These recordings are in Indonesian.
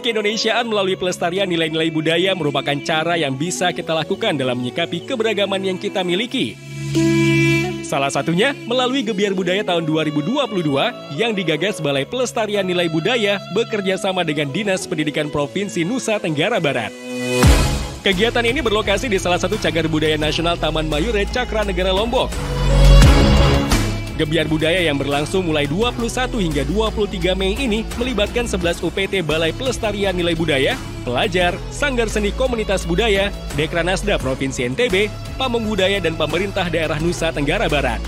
keindonesiaan melalui pelestarian nilai-nilai budaya merupakan cara yang bisa kita lakukan dalam menyikapi keberagaman yang kita miliki. Salah satunya melalui Gebiar Budaya tahun 2022 yang digagas Balai Pelestarian Nilai Budaya bekerja sama dengan Dinas Pendidikan Provinsi Nusa Tenggara Barat. Kegiatan ini berlokasi di salah satu cagar budaya nasional Taman Mayure, Cakranegara, Lombok. Gebiar Budaya yang berlangsung mulai 21 hingga 23 Mei ini melibatkan 11 UPT Balai Pelestarian Nilai Budaya, pelajar, Sanggar Seni Komunitas Budaya, Dekranasda Provinsi NTB, Pamong Budaya dan pemerintah daerah Nusa Tenggara Barat.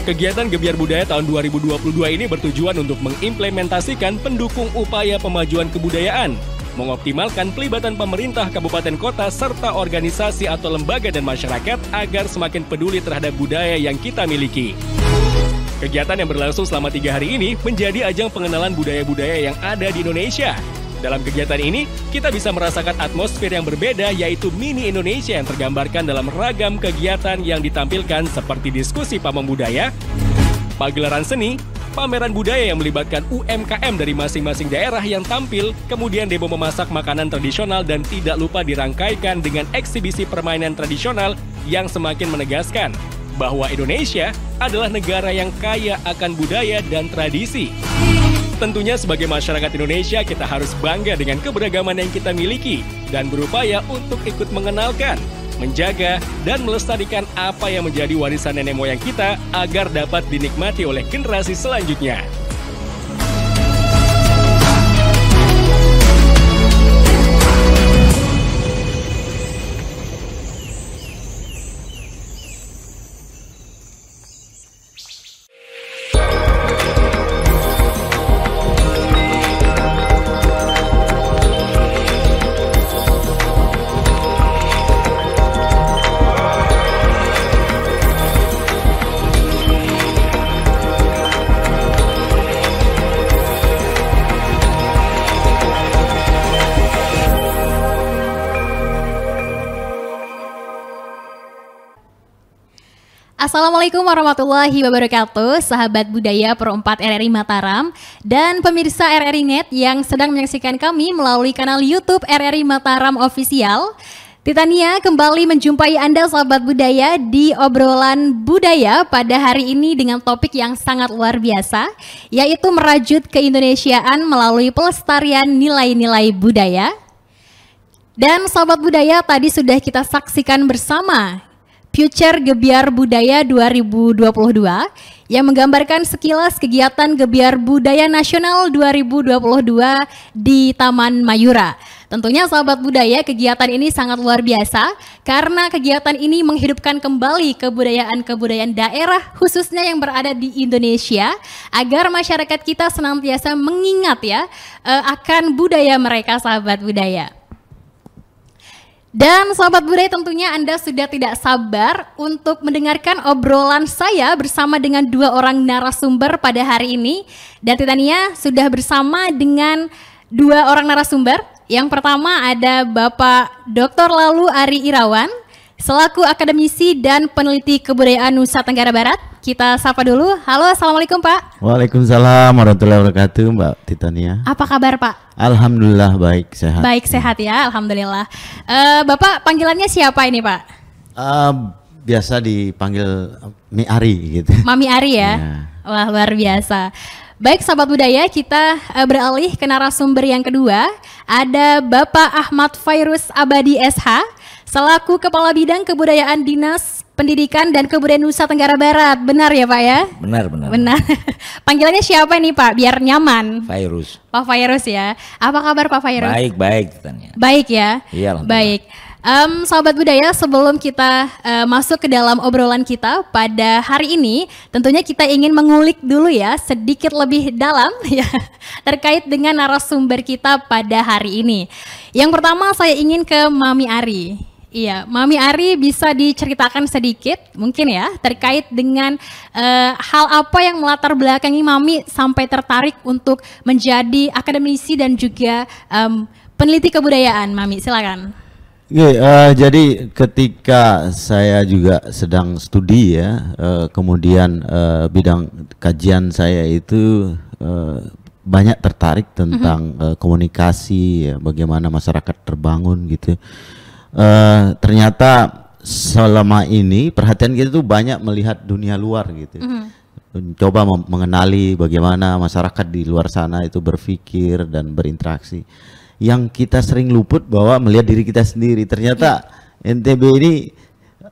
Kegiatan Gebiar Budaya tahun 2022 ini bertujuan untuk mengimplementasikan pendukung upaya pemajuan kebudayaan, mengoptimalkan pelibatan pemerintah kabupaten kota serta organisasi atau lembaga dan masyarakat agar semakin peduli terhadap budaya yang kita miliki. Kegiatan yang berlangsung selama 3 hari ini menjadi ajang pengenalan budaya-budaya yang ada di Indonesia. Dalam kegiatan ini, kita bisa merasakan atmosfer yang berbeda yaitu mini Indonesia yang tergambarkan dalam ragam kegiatan yang ditampilkan seperti diskusi pamong budaya, pagelaran seni, pameran budaya yang melibatkan UMKM dari masing-masing daerah yang tampil, kemudian demo memasak makanan tradisional dan tidak lupa dirangkaikan dengan eksibisi permainan tradisional yang semakin menegaskan bahwa Indonesia adalah negara yang kaya akan budaya dan tradisi. Tentunya sebagai masyarakat Indonesia kita harus bangga dengan keberagaman yang kita miliki dan berupaya untuk ikut mengenalkan, menjaga, dan melestarikan apa yang menjadi warisan nenek moyang kita agar dapat dinikmati oleh generasi selanjutnya. Assalamualaikum warahmatullahi wabarakatuh, sahabat budaya Pro 4 RRI Mataram dan pemirsa RRI Net yang sedang menyaksikan kami melalui kanal YouTube RRI Mataram Official. Titania kembali menjumpai Anda sahabat budaya di obrolan budaya pada hari ini dengan topik yang sangat luar biasa, yaitu merajut keindonesiaan melalui pelestarian nilai-nilai budaya. Dan sahabat budaya, tadi sudah kita saksikan bersama Future Gebiar Budaya 2022 yang menggambarkan sekilas kegiatan Gebiar Budaya Nasional 2022 di Taman Mayura. Tentunya sahabat budaya, kegiatan ini sangat luar biasa karena kegiatan ini menghidupkan kembali kebudayaan-kebudayaan daerah khususnya yang berada di Indonesia agar masyarakat kita senantiasa mengingat akan budaya mereka sahabat budaya. Dan sahabat budaya, tentunya Anda sudah tidak sabar untuk mendengarkan obrolan saya bersama dengan 2 orang narasumber pada hari ini. Dan Titania sudah bersama dengan 2 orang narasumber. Yang pertama ada Bapak Dr. Lalu Ari Irawan selaku akademisi dan peneliti kebudayaan Nusa Tenggara Barat. Kita sapa dulu. Halo, assalamualaikum Pak. Waalaikumsalam warahmatullahi wabarakatuh, Mbak Titania. Apa kabar Pak? Alhamdulillah baik, sehat. Baik, sehat ya, alhamdulillah. Bapak panggilannya siapa ini Pak? Biasa dipanggil Mi Ari gitu. Mami Ari ya? Ya. Wah, luar biasa. Baik sahabat budaya, kita beralih ke narasumber yang kedua. Ada Bapak Ahmad Fairuz Abadi SH selaku Kepala Bidang Kebudayaan Dinas Pendidikan dan Kebudayaan Nusa Tenggara Barat. Benar ya Pak ya? Benar. Benar. Panggilannya siapa nih Pak? Biar nyaman. Fairuz. Pak Fairuz ya. Apa kabar Pak Fairuz? Baik Titania. Baik ya? Iya. Baik. Sahabat budaya, sebelum kita masuk ke dalam obrolan kita pada hari ini, tentunya kita ingin mengulik dulu ya sedikit lebih dalam ya terkait dengan narasumber kita pada hari ini. Yang pertama saya ingin ke Mami Ari. Iya, Mami Ari bisa diceritakan sedikit mungkin ya terkait dengan hal apa yang melatar belakangi Mami sampai tertarik untuk menjadi akademisi dan juga peneliti kebudayaan. Mami, silakan. Jadi ketika saya juga sedang studi ya, kemudian bidang kajian saya itu banyak tertarik tentang komunikasi, ya, bagaimana masyarakat terbangun gitu. Ternyata selama ini perhatian kita tuh banyak melihat dunia luar gitu. Coba mengenali bagaimana masyarakat di luar sana itu berpikir dan berinteraksi. Yang kita sering luput bahwa melihat diri kita sendiri. Ternyata NTB ini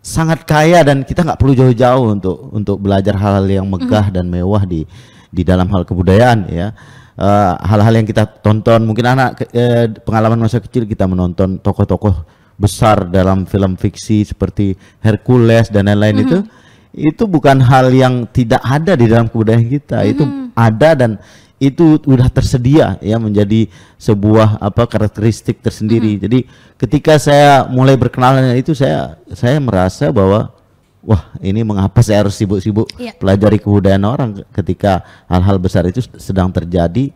sangat kaya dan kita nggak perlu jauh-jauh untuk belajar hal-hal yang megah dan mewah di dalam hal kebudayaan, ya. Hal-hal yang kita tonton, mungkin pengalaman masa kecil kita menonton tokoh-tokoh besar dalam film fiksi seperti Hercules dan lain-lain, itu bukan hal yang tidak ada di dalam kebudayaan kita. Itu ada dan itu sudah tersedia, ya, menjadi sebuah karakteristik tersendiri. Jadi ketika saya mulai berkenalan dengan itu, saya merasa bahwa wah, ini mengapa saya harus sibuk-sibuk pelajari kebudayaan orang ketika hal-hal besar itu sedang terjadi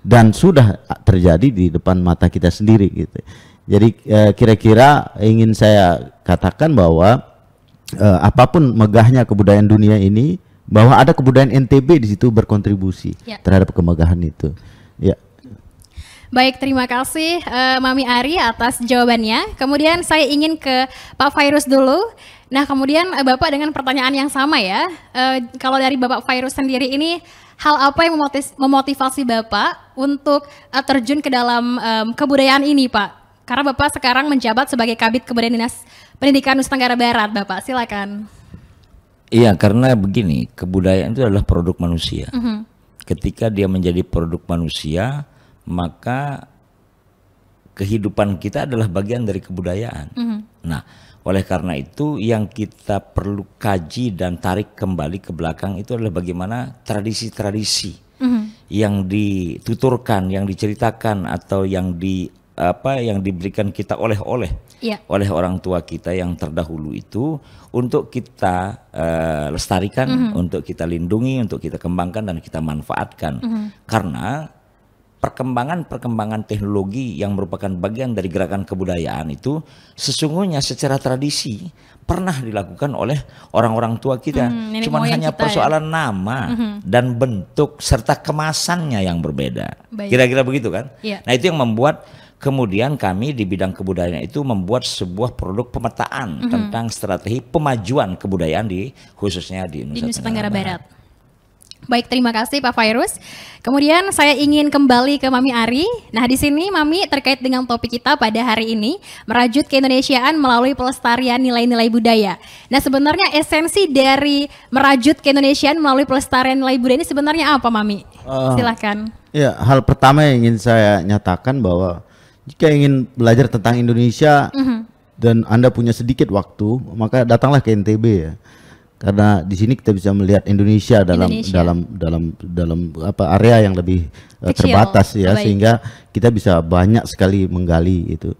dan sudah terjadi di depan mata kita sendiri gitu. Jadi kira-kira ingin saya katakan bahwa apapun megahnya kebudayaan dunia ini, bahwa ada kebudayaan NTB di situ berkontribusi terhadap kemegahan itu. Ya. Baik, terima kasih Mami Ari atas jawabannya. Kemudian saya ingin ke Pak Fairuz dulu. Nah, kemudian Bapak dengan pertanyaan yang sama, ya. Kalau dari Bapak Fairuz sendiri ini, hal apa yang memotivasi Bapak untuk terjun ke dalam kebudayaan ini, Pak? Karena Bapak sekarang menjabat sebagai Kabid Kebudayaan Dinas Pendidikan Nusa Tenggara Barat, Bapak. Silakan. Iya, karena begini, kebudayaan itu adalah produk manusia. Ketika dia menjadi produk manusia, maka kehidupan kita adalah bagian dari kebudayaan. Nah, oleh karena itu yang kita perlu kaji dan tarik kembali ke belakang itu adalah bagaimana tradisi-tradisi yang dituturkan, yang diceritakan atau yang diberikan kita oleh orang tua kita yang terdahulu itu untuk kita lestarikan, untuk kita lindungi, untuk kita kembangkan dan kita manfaatkan. Karena perkembangan teknologi yang merupakan bagian dari gerakan kebudayaan itu sesungguhnya secara tradisi pernah dilakukan oleh orang-orang tua kita. Cuman hanya persoalan nama dan bentuk serta kemasannya yang berbeda. Kira-kira begitu kan? Nah, itu yang membuat kemudian kami di bidang kebudayaan itu membuat sebuah produk pemetaan tentang strategi pemajuan kebudayaan khususnya di Nusa Tenggara Barat. Baik, terima kasih Pak Fairuz. Kemudian saya ingin kembali ke Mami Ari. Nah, di sini Mami terkait dengan topik kita pada hari ini, merajut keindonesiaan melalui pelestarian nilai-nilai budaya. Nah, sebenarnya esensi dari merajut keindonesiaan melalui pelestarian nilai budaya ini sebenarnya apa, Mami? Silakan. Ya, hal pertama yang ingin saya nyatakan bahwa jika ingin belajar tentang Indonesia dan Anda punya sedikit waktu, maka datanglah ke NTB, ya. Karena di sini kita bisa melihat Indonesia dalam area yang lebih terbatas, ya, sehingga kita bisa banyak sekali menggali itu.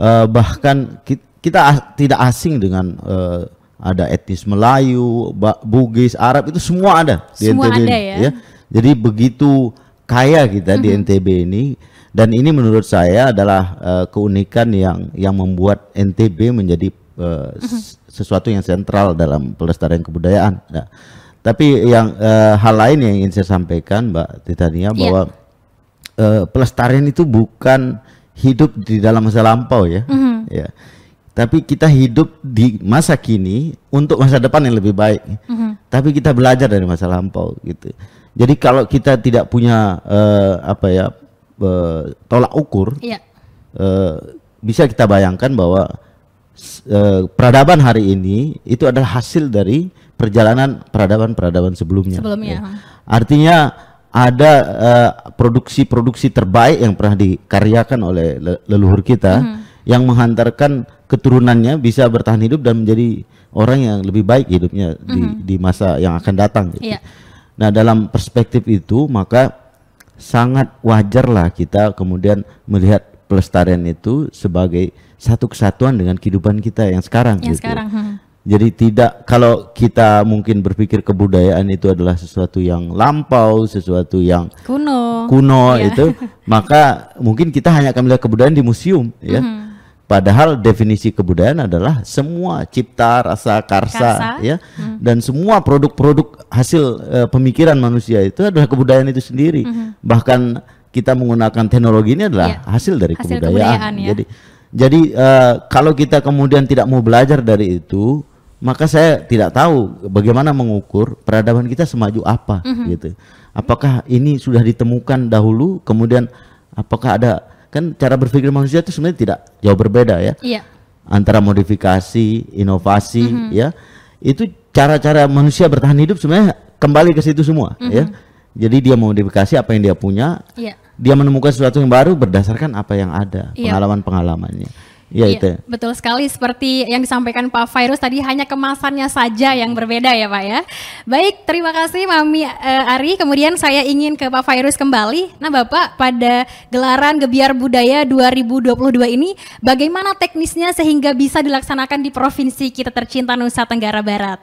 Bahkan kita tidak asing dengan ada etnis Melayu, Bugis, Arab, itu semua ada di NTB ada, ya. Jadi begitu kaya kita di NTB ini, dan ini menurut saya adalah keunikan yang membuat NTB menjadi sesuatu yang sentral dalam pelestarian kebudayaan. Nah, tapi yang hal lain yang ingin saya sampaikan, Mbak Titania, bahwa pelestarian itu bukan hidup di dalam masa lampau, ya. Ya. Tapi kita hidup di masa kini untuk masa depan yang lebih baik. Tapi kita belajar dari masa lampau gitu. Jadi kalau kita tidak punya tolak ukur, bisa kita bayangkan bahwa peradaban hari ini itu adalah hasil dari perjalanan peradaban sebelumnya. Ya. Artinya ada produksi-produksi terbaik yang pernah dikaryakan oleh leluhur kita yang menghantarkan keturunannya bisa bertahan hidup dan menjadi orang yang lebih baik hidupnya di masa yang akan datang. Gitu. Nah, dalam perspektif itu maka sangat wajarlah kita kemudian melihat pelestarian itu sebagai satu kesatuan dengan kehidupan kita yang sekarang. Jadi tidak, kalau kita mungkin berpikir kebudayaan itu adalah sesuatu yang lampau, sesuatu yang kuno itu, maka mungkin kita hanya akan melihat kebudayaan di museum, ya. Padahal definisi kebudayaan adalah semua cipta, rasa, karsa. Ya, dan semua produk-produk hasil pemikiran manusia itu adalah kebudayaan itu sendiri. Bahkan kita menggunakan teknologi ini adalah hasil dari kebudayaan. Ya. Jadi kalau kita kemudian tidak mau belajar dari itu, maka saya tidak tahu bagaimana mengukur peradaban kita semaju apa gitu. Apakah ini sudah ditemukan dahulu, kemudian apakah ada, kan cara berpikir manusia itu sebenarnya tidak jauh berbeda ya. Antara modifikasi, inovasi ya. Itu cara-cara manusia bertahan hidup sebenarnya kembali ke situ semua ya. Jadi dia modifikasi apa yang dia punya. Dia menemukan sesuatu yang baru berdasarkan apa yang ada, pengalaman-pengalamannya. Ya, itu. Betul sekali, seperti yang disampaikan Pak Fairuz tadi, hanya kemasannya saja yang berbeda ya Pak ya. Baik, terima kasih Mami Ari. Kemudian saya ingin ke Pak Fairuz kembali. Nah Bapak, pada gelaran Gebiar Budaya 2022 ini, bagaimana teknisnya sehingga bisa dilaksanakan di provinsi kita tercinta Nusa Tenggara Barat?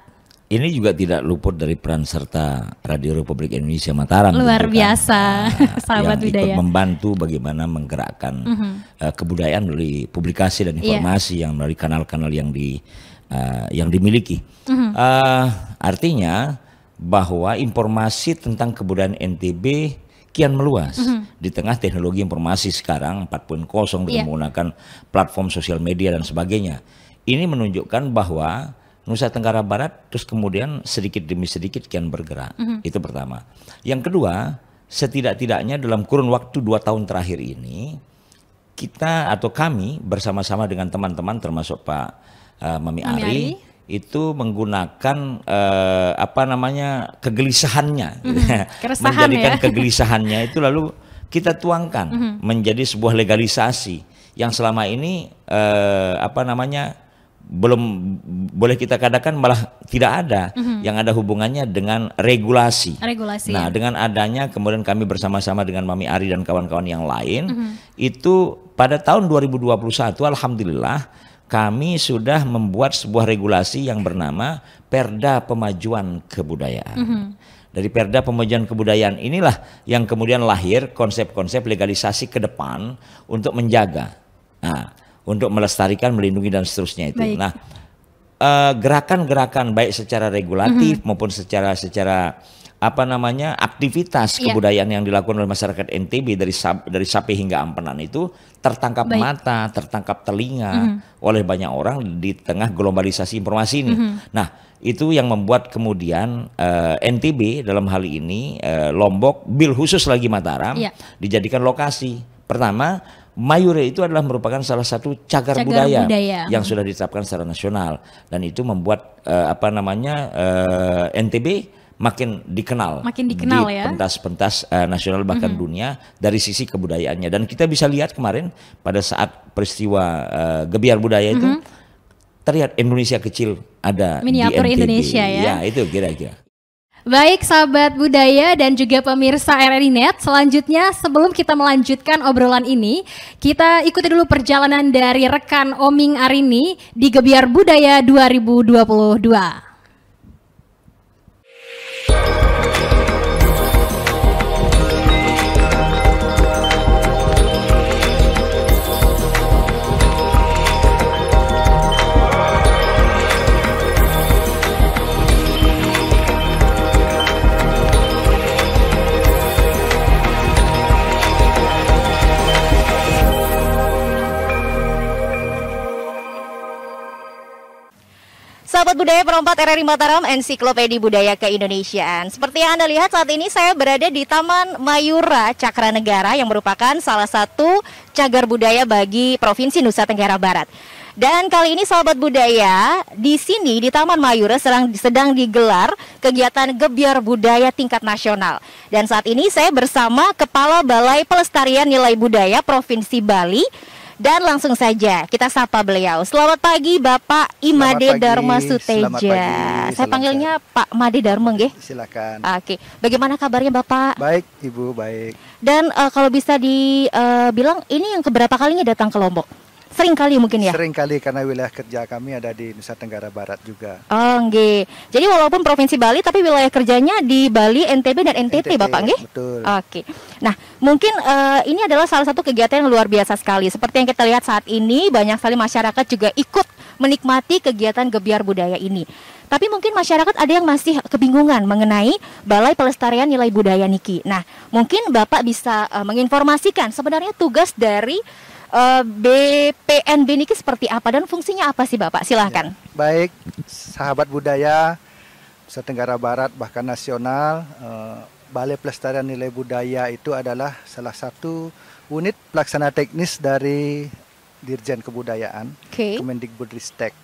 Ini juga tidak luput dari peran serta Radio Republik Indonesia Mataram. Luar biasa, sahabat yang budaya. Ikut membantu bagaimana menggerakkan kebudayaan melalui publikasi dan informasi yang melalui kanal-kanal yang dimiliki. Artinya bahwa informasi tentang kebudayaan NTB kian meluas di tengah teknologi informasi sekarang 4.0 dengan menggunakan platform sosial media dan sebagainya. Ini menunjukkan bahwa Nusa Tenggara Barat terus kemudian sedikit demi sedikit kian bergerak. Itu pertama. Yang kedua, setidak-tidaknya dalam kurun waktu 2 tahun terakhir ini, kita atau kami bersama-sama dengan teman-teman termasuk Pak Mami Ari itu menggunakan kegelisahannya, menjadikan kegelisahannya itu lalu kita tuangkan menjadi sebuah legalisasi yang selama ini belum boleh kita katakan malah tidak ada yang ada hubungannya dengan regulasi. Nah, dengan adanya kemudian kami bersama-sama dengan Mami Ari dan kawan-kawan yang lain itu pada tahun 2021 alhamdulillah kami sudah membuat sebuah regulasi yang bernama Perda Pemajuan Kebudayaan. Dari Perda Pemajuan Kebudayaan inilah yang kemudian lahir konsep-konsep legalisasi ke depan untuk menjaga. Untuk melestarikan, melindungi dan seterusnya itu. Nah, gerakan-gerakan baik secara regulatif maupun secara aktivitas kebudayaan yang dilakukan oleh masyarakat NTB dari Sape hingga Ampenan itu tertangkap mata, tertangkap telinga oleh banyak orang di tengah globalisasi informasi ini. Nah, itu yang membuat kemudian NTB dalam hal ini Lombok, bil khusus lagi Mataram dijadikan lokasi. Pertama, Mayure itu adalah merupakan salah satu cagar budaya yang sudah ditetapkan secara nasional dan itu membuat NTB makin dikenal di pentas-pentas nasional bahkan dunia dari sisi kebudayaannya. Dan kita bisa lihat kemarin pada saat peristiwa Gebiar Budaya itu terlihat Indonesia kecil ada miniatur di NTB. Indonesia ya. Ya, itu kira-kira. Baik sahabat budaya dan juga pemirsa RRI Net, selanjutnya sebelum kita melanjutkan obrolan ini, kita ikuti dulu perjalanan dari rekan Oming Arini di Gebiar Budaya 2022. Sahabat budaya perempat RRI Mataram, ensiklopedia budaya keindonesiaan. Seperti yang Anda lihat saat ini saya berada di Taman Mayura Cakranegara yang merupakan salah satu cagar budaya bagi Provinsi Nusa Tenggara Barat. Dan kali ini sahabat budaya, di sini di Taman Mayura sedang digelar kegiatan Gebiar Budaya tingkat nasional. Dan saat ini saya bersama Kepala Balai Pelestarian Nilai Budaya Provinsi Bali. Dan langsung saja kita sapa beliau. Selamat pagi Bapak Imade Dharma Suteja. Saya panggilnya Pak Made Dharma nggih? Silakan. Oke. Bagaimana kabarnya Bapak? Baik Ibu, baik. Dan kalau bisa dibilang ini yang keberapa kalinya datang ke Lombok? Sering kali mungkin ya? Sering kali karena wilayah kerja kami ada di Nusa Tenggara Barat juga. Oh, nggih. Jadi walaupun Provinsi Bali tapi wilayah kerjanya di Bali, NTB dan NTT, Bapak nggih? Betul. Oke. Nah, mungkin ini adalah salah satu kegiatan yang luar biasa sekali. Seperti yang kita lihat saat ini, banyak sekali masyarakat juga ikut menikmati kegiatan Gebyar Budaya ini. Tapi mungkin masyarakat ada yang masih kebingungan mengenai Balai Pelestarian Nilai Budaya Niki. Nah, mungkin Bapak bisa menginformasikan sebenarnya tugas dari BPNB Niki seperti apa dan fungsinya apa sih Bapak? Silakan. Ya, baik, sahabat budaya Nusa Tenggara Barat bahkan nasional, Balai Pelestarian Nilai Budaya itu adalah salah satu unit pelaksana teknis dari Dirjen Kebudayaan, Kemendikbudristek.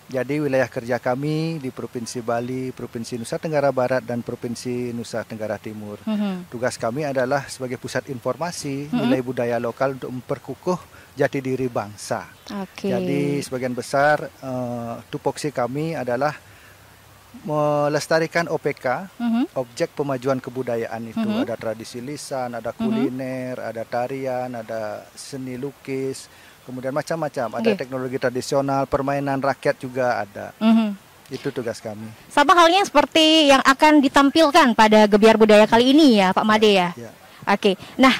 Jadi wilayah kerja kami di Provinsi Bali, Provinsi Nusa Tenggara Barat, dan Provinsi Nusa Tenggara Timur. Tugas kami adalah sebagai pusat informasi nilai budaya lokal untuk memperkukuh jati diri bangsa. Jadi sebagian besar tupoksi kami adalah melestarikan OPK, objek pemajuan kebudayaan itu. Ada tradisi lisan, ada kuliner, ada tarian, ada seni lukis, kemudian macam-macam, ada teknologi tradisional, permainan rakyat juga ada. Itu tugas kami. Sama halnya seperti yang akan ditampilkan pada Gebyar Budaya kali ini ya, Pak Made ya. Oke. Nah,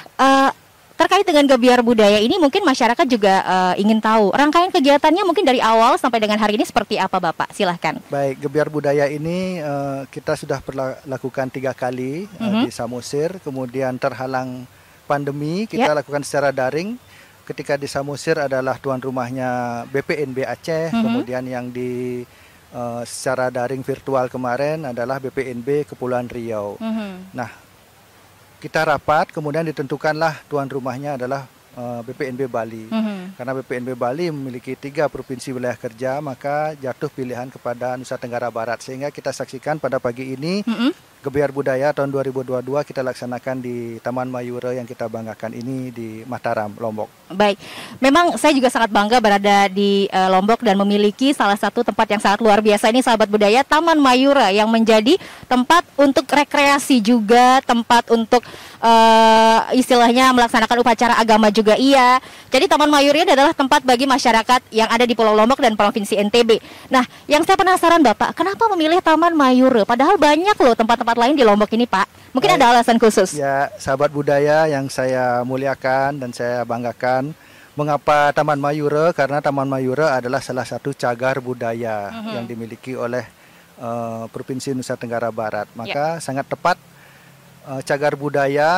terkait dengan Gebyar Budaya ini mungkin masyarakat juga ingin tahu rangkaian kegiatannya mungkin dari awal sampai dengan hari ini seperti apa, Bapak? Silahkan. Baik, Gebyar Budaya ini kita sudah lakukan 3 kali di Samosir, kemudian terhalang pandemi kita lakukan secara daring. Ketika di Samosir adalah tuan rumahnya BPNB Aceh, kemudian yang di secara daring virtual kemarin adalah BPNB Kepulauan Riau. Nah, kita rapat, kemudian ditentukanlah tuan rumahnya adalah BPNB Bali. Karena BPNB Bali memiliki 3 provinsi wilayah kerja, maka jatuh pilihan kepada Nusa Tenggara Barat. Sehingga kita saksikan pada pagi ini Gebyar Budaya tahun 2022 kita laksanakan di Taman Mayura yang kita banggakan ini di Mataram, Lombok. Baik, memang saya juga sangat bangga berada di Lombok dan memiliki salah satu tempat yang sangat luar biasa ini, sahabat budaya, Taman Mayura, yang menjadi tempat untuk rekreasi juga, tempat untuk istilahnya melaksanakan upacara agama juga iya. Jadi Taman Mayura ini adalah tempat bagi masyarakat yang ada di Pulau Lombok dan Provinsi NTB. Nah, yang saya penasaran Bapak, kenapa memilih Taman Mayura? Padahal banyak loh tempat-tempat lain di Lombok ini, Pak. Mungkin ada alasan khusus. Ya, sahabat budaya yang saya muliakan dan saya banggakan. Mengapa Taman Mayura? Karena Taman Mayura adalah salah satu cagar budaya yang dimiliki oleh Provinsi Nusa Tenggara Barat. Maka sangat tepat cagar budaya,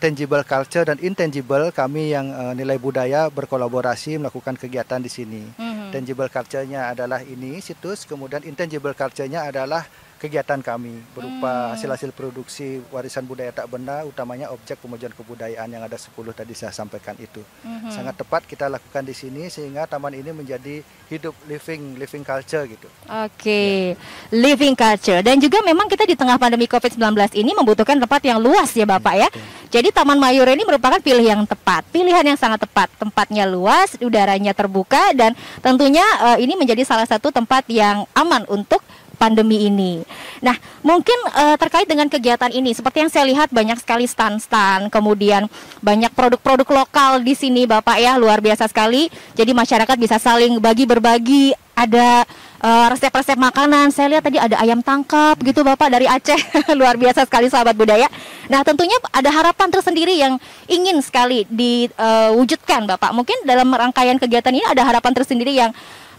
tangible culture dan intangible, kami yang nilai budaya berkolaborasi melakukan kegiatan di sini. Tangible culture-nya adalah ini situs, kemudian intangible culture-nya adalah kegiatan kami berupa hasil-hasil produksi warisan budaya tak benda, utamanya objek pemajuan kebudayaan yang ada 10 tadi saya sampaikan itu. Sangat tepat kita lakukan di sini sehingga taman ini menjadi hidup, living culture gitu. Living culture. Dan juga memang kita di tengah pandemi COVID-19 ini membutuhkan tempat yang luas ya Bapak ya. Jadi Taman Mayura ini merupakan pilihan yang tepat, pilihan yang sangat tepat. Tempatnya luas, udaranya terbuka, dan tentunya ini menjadi salah satu tempat yang aman untuk pandemi ini. Nah, mungkin terkait dengan kegiatan ini, seperti yang saya lihat banyak sekali stand-stand, kemudian banyak produk-produk lokal di sini Bapak ya, luar biasa sekali. Jadi masyarakat bisa saling berbagi, ada resep-resep makanan. Saya lihat tadi ada ayam tangkap gitu Bapak dari Aceh. Luar biasa sekali sahabat budaya. Nah, tentunya ada harapan tersendiri yang ingin sekali diwujudkan Bapak. Mungkin dalam rangkaian kegiatan ini ada harapan tersendiri yang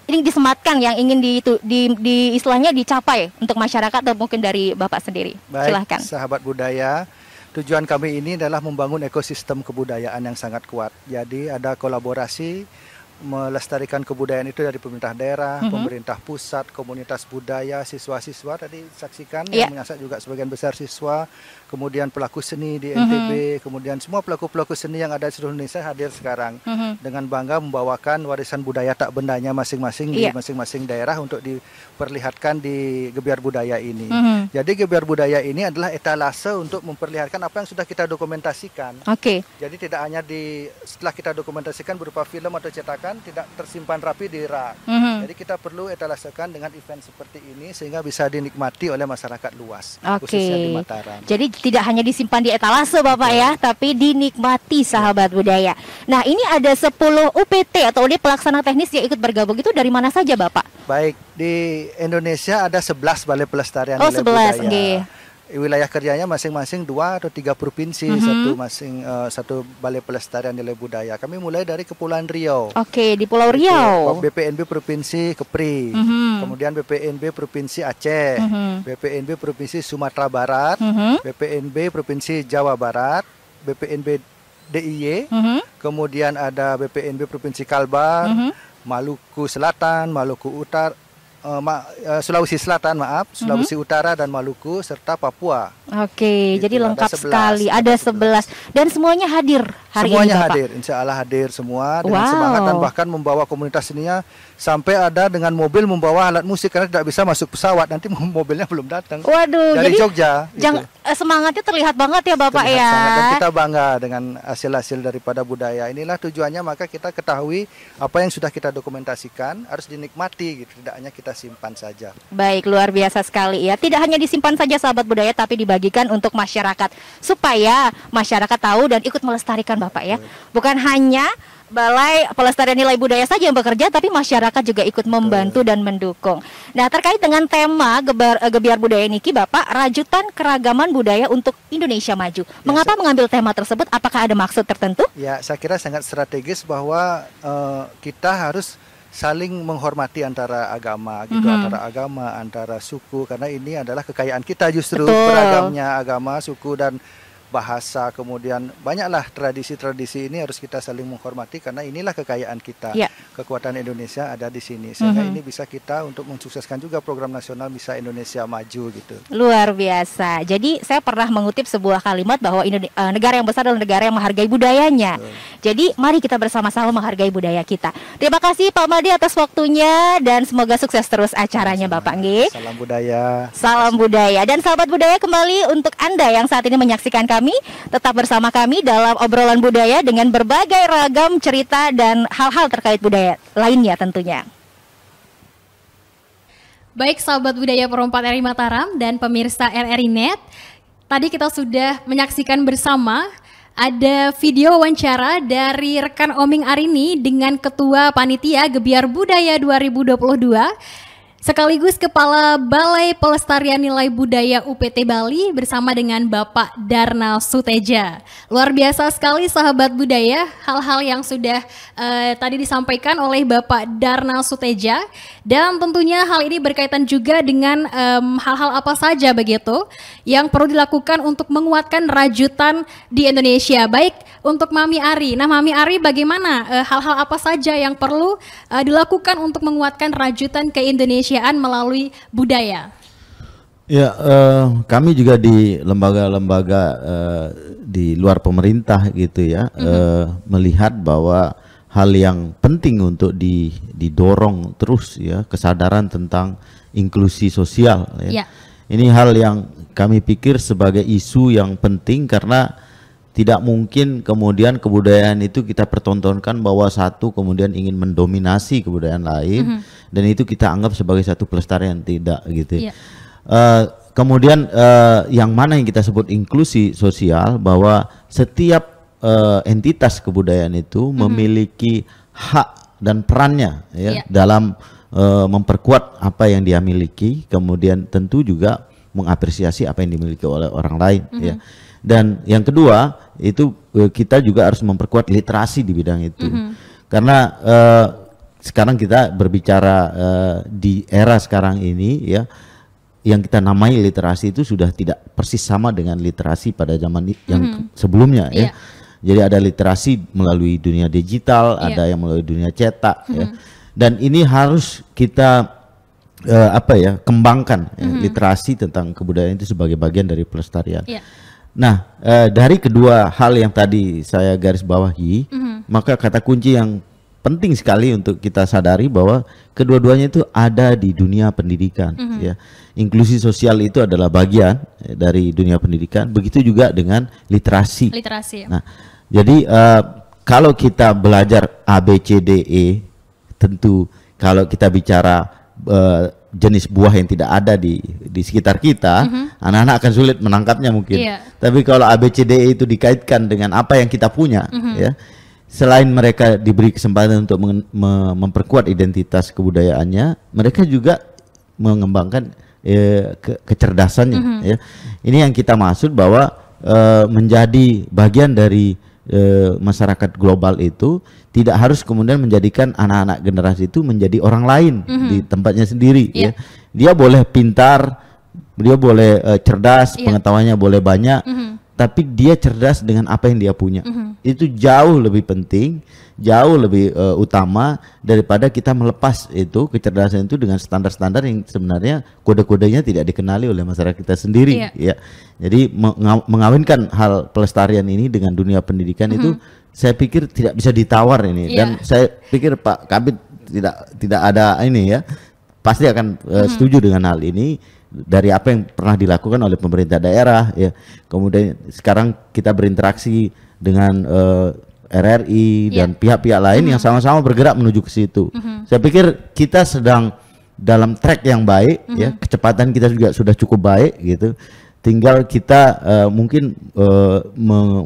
ini disematkan, yang ingin di istilahnya dicapai untuk masyarakat atau mungkin dari Bapak sendiri. Baik, silahkan. Sahabat budaya, tujuan kami ini adalah membangun ekosistem kebudayaan yang sangat kuat. Jadi ada kolaborasi melestarikan kebudayaan itu dari pemerintah daerah, pemerintah pusat, komunitas budaya, siswa-siswa tadi saksikan yang menyasar juga sebagian besar siswa, kemudian pelaku seni di NTB, kemudian semua pelaku-pelaku seni yang ada di seluruh Indonesia hadir sekarang dengan bangga membawakan warisan budaya tak bendanya masing-masing di masing-masing daerah untuk diperlihatkan di Gebyar Budaya ini. Jadi Gebyar Budaya ini adalah etalase untuk memperlihatkan apa yang sudah kita dokumentasikan. Jadi tidak hanya setelah kita dokumentasikan berupa film atau cetakan, misalkan tidak tersimpan rapi di rak. Jadi kita perlu etalasekan dengan event seperti ini sehingga bisa dinikmati oleh masyarakat luas, khususnya di Mataram. Jadi tidak hanya disimpan di etalase Bapak ya, tapi dinikmati sahabat budaya. Nah, ini ada 10 UPT atau unit pelaksana teknis yang ikut bergabung, itu dari mana saja Bapak? Baik, di Indonesia ada 11 balai pelestarian nilai 11, budaya. nggih. Wilayah kerjanya masing-masing 2 atau 3 provinsi, satu balai pelestarian nilai budaya. Kami mulai dari Kepulauan Riau. Oke, di Pulau Riau. BPNB Provinsi Kepri, kemudian BPNB Provinsi Aceh, BPNB Provinsi Sumatera Barat, BPNB Provinsi Jawa Barat, BPNB DIY, kemudian ada BPNB Provinsi Kalbar, Maluku Selatan, Maluku Utara, Sulawesi Selatan, Sulawesi Utara dan Maluku serta Papua. Oke, Gitu, jadi lengkap ada 11, sekali. Ada 11 dan semuanya hadir hari semuanya ini Bapak. hadir, insya Allah hadir semua dengan semangat dan bahkan membawa komunitas seninya, sampai ada dengan mobil membawa alat musik karena tidak bisa masuk pesawat, nanti mobilnya belum datang. Waduh, dari jadi Jogja. semangatnya terlihat banget ya Bapak Terlihat ya. sangat, dan kita bangga dengan hasil-hasil daripada budaya. Inilah tujuannya, maka kita ketahui apa yang sudah kita dokumentasikan harus dinikmati gitu, tidak hanya kita simpan saja. Baik, luar biasa sekali ya. Tidak hanya disimpan saja sahabat budaya, tapi dibagikan untuk masyarakat supaya masyarakat tahu dan ikut melestarikan Bapak ya. Bukan hanya Balai Pelestarian Nilai Budaya saja yang bekerja, tapi masyarakat juga ikut membantu dan mendukung. Nah, terkait dengan tema Gebiar Budaya Niki, Bapak, rajutan keragaman budaya untuk Indonesia Maju. Mengapa mengambil tema tersebut? Apakah ada maksud tertentu? Ya, saya kira sangat strategis bahwa kita harus saling menghormati antara agama gitu, antara agama, antara suku, karena ini adalah kekayaan kita justru. Betul. Beragamnya agama, suku dan bahasa, kemudian banyaklah tradisi-tradisi ini harus kita saling menghormati karena inilah kekayaan kita. Ya. Kekuatan Indonesia ada di sini, sehingga ini bisa kita untuk mensukseskan juga program nasional Bisa Indonesia Maju gitu. Luar biasa. Jadi saya pernah mengutip sebuah kalimat bahwa negara yang besar adalah negara yang menghargai budayanya. Jadi mari kita bersama-sama menghargai budaya kita. Terima kasih Pak Maldi atas waktunya dan semoga sukses terus acaranya Bapak nggih. Salam budaya. Salam budaya. Dan sahabat budaya, kembali untuk Anda yang saat ini menyaksikan kami, tetap bersama kami dalam obrolan budaya dengan berbagai ragam cerita dan hal-hal terkait budaya lainnya tentunya. Baik sahabat budaya Pro 4 RRI Mataram dan pemirsa RRI Net, tadi kita sudah menyaksikan bersama ada video wawancara dari rekan Oming Arini dengan Ketua Panitia Gebiar Budaya 2022 sekaligus Kepala Balai Pelestarian Nilai Budaya UPT Bali bersama dengan Bapak Darnal Suteja. Luar biasa sekali sahabat budaya hal-hal yang sudah tadi disampaikan oleh Bapak Darnal Suteja, dan tentunya hal ini berkaitan juga dengan hal-hal apa saja begitu yang perlu dilakukan untuk menguatkan rajutan di Indonesia. Baik untuk Mami Ari. Nah, Mami Ari, bagaimana hal-hal apa saja yang perlu dilakukan untuk menguatkan rajutan ke Indonesia melalui budaya? Ya, kami juga di lembaga-lembaga di luar pemerintah gitu ya, melihat bahwa hal yang penting untuk didorong terus ya, kesadaran tentang inklusi sosial ya. Ini hal yang kami pikir sebagai isu yang penting karena tidak mungkin kemudian kebudayaan itu kita pertontonkan bahwa satu kemudian ingin mendominasi kebudayaan lain, dan itu kita anggap sebagai satu pelestarian, tidak gitu. Kemudian yang mana yang kita sebut inklusi sosial, bahwa setiap entitas kebudayaan itu memiliki hak dan perannya ya, dalam memperkuat apa yang dia miliki, kemudian tentu juga mengapresiasi apa yang dimiliki oleh orang lain ya. Dan yang kedua itu kita juga harus memperkuat literasi di bidang itu, karena sekarang kita berbicara di era sekarang ini ya, yang kita namai literasi itu sudah tidak persis sama dengan literasi pada zaman yang sebelumnya ya. Jadi ada literasi melalui dunia digital, ada yang melalui dunia cetak ya. Dan ini harus kita kembangkan literasi tentang kebudayaan itu sebagai bagian dari pelestarian. Nah, dari kedua hal yang tadi saya garis bawahi, maka kata kunci yang penting sekali untuk kita sadari bahwa kedua-duanya itu ada di dunia pendidikan ya. Inklusi sosial itu adalah bagian dari dunia pendidikan, begitu juga dengan literasi. Literasi. Nah, jadi kalau kita belajar A, B, C, D, E, tentu kalau kita bicara jenis buah yang tidak ada di sekitar kita, anak-anak akan sulit menangkapnya mungkin. Tapi kalau A, B, C, D, E itu dikaitkan dengan apa yang kita punya, ya, selain mereka diberi kesempatan untuk memperkuat identitas kebudayaannya, mereka juga mengembangkan kecerdasannya. Ya. Ini yang kita maksud bahwa menjadi bagian dari masyarakat global itu tidak harus kemudian menjadikan anak-anak generasi itu menjadi orang lain di tempatnya sendiri. Ya. Dia boleh pintar, dia boleh cerdas, pengetahuannya boleh banyak, tapi dia cerdas dengan apa yang dia punya. Itu jauh lebih penting, jauh lebih utama daripada kita melepas itu kecerdasan itu dengan standar-standar yang sebenarnya kode-kodenya tidak dikenali oleh masyarakat kita sendiri. Ya. Jadi mengawinkan hal pelestarian ini dengan dunia pendidikan itu saya pikir tidak bisa ditawar ini, dan saya pikir Pak Kabid tidak ada ini ya, pasti akan setuju dengan hal ini dari apa yang pernah dilakukan oleh pemerintah daerah ya. Kemudian sekarang kita berinteraksi dengan RRI dan pihak-pihak lain yang sama-sama bergerak menuju ke situ. Saya pikir kita sedang dalam track yang baik ya, kecepatan kita juga sudah cukup baik gitu. Tinggal kita mungkin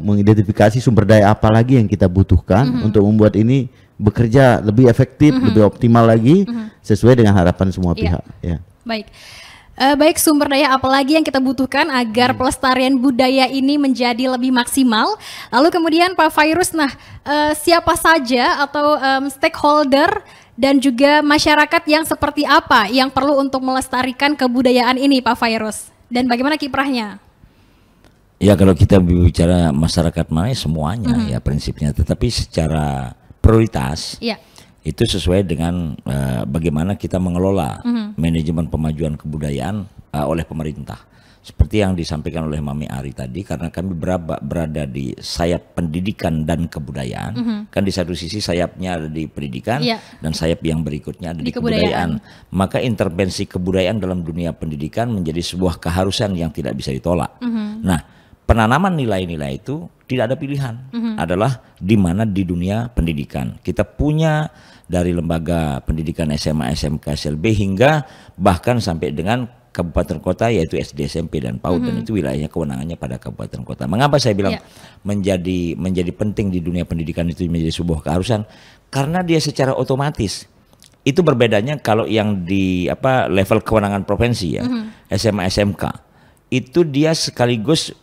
mengidentifikasi sumber daya apa lagi yang kita butuhkan untuk membuat ini bekerja lebih efektif, lebih optimal lagi sesuai dengan harapan semua pihak. Ya. Baik. Baik, sumber daya apa lagi yang kita butuhkan agar pelestarian budaya ini menjadi lebih maksimal. Lalu kemudian Pak Fairuz, siapa saja atau stakeholder dan juga masyarakat yang seperti apa yang perlu untuk melestarikan kebudayaan ini, Pak Fairuz? Dan bagaimana kiprahnya? Ya, kalau kita bicara masyarakat mana semuanya ya prinsipnya, tetapi secara prioritas itu sesuai dengan bagaimana kita mengelola manajemen pemajuan kebudayaan oleh pemerintah. Seperti yang disampaikan oleh Mami Ari tadi, karena kami berada di sayap pendidikan dan kebudayaan, kan di satu sisi sayapnya ada di pendidikan dan sayap yang berikutnya ada di kebudayaan. Maka intervensi kebudayaan dalam dunia pendidikan menjadi sebuah keharusan yang tidak bisa ditolak. Nah, penanaman nilai-nilai itu tidak ada pilihan, adalah di mana di dunia pendidikan. Kita punya dari lembaga pendidikan SMA, SMK, SLB hingga bahkan sampai dengan kabupaten kota, yaitu SD, SMP dan PAUD, dan itu wilayahnya kewenangannya pada kabupaten kota. Mengapa saya bilang menjadi penting di dunia pendidikan itu menjadi sebuah keharusan? Karena dia secara otomatis itu berbedanya kalau yang di level kewenangan provinsi ya, SMA, SMK itu dia sekaligus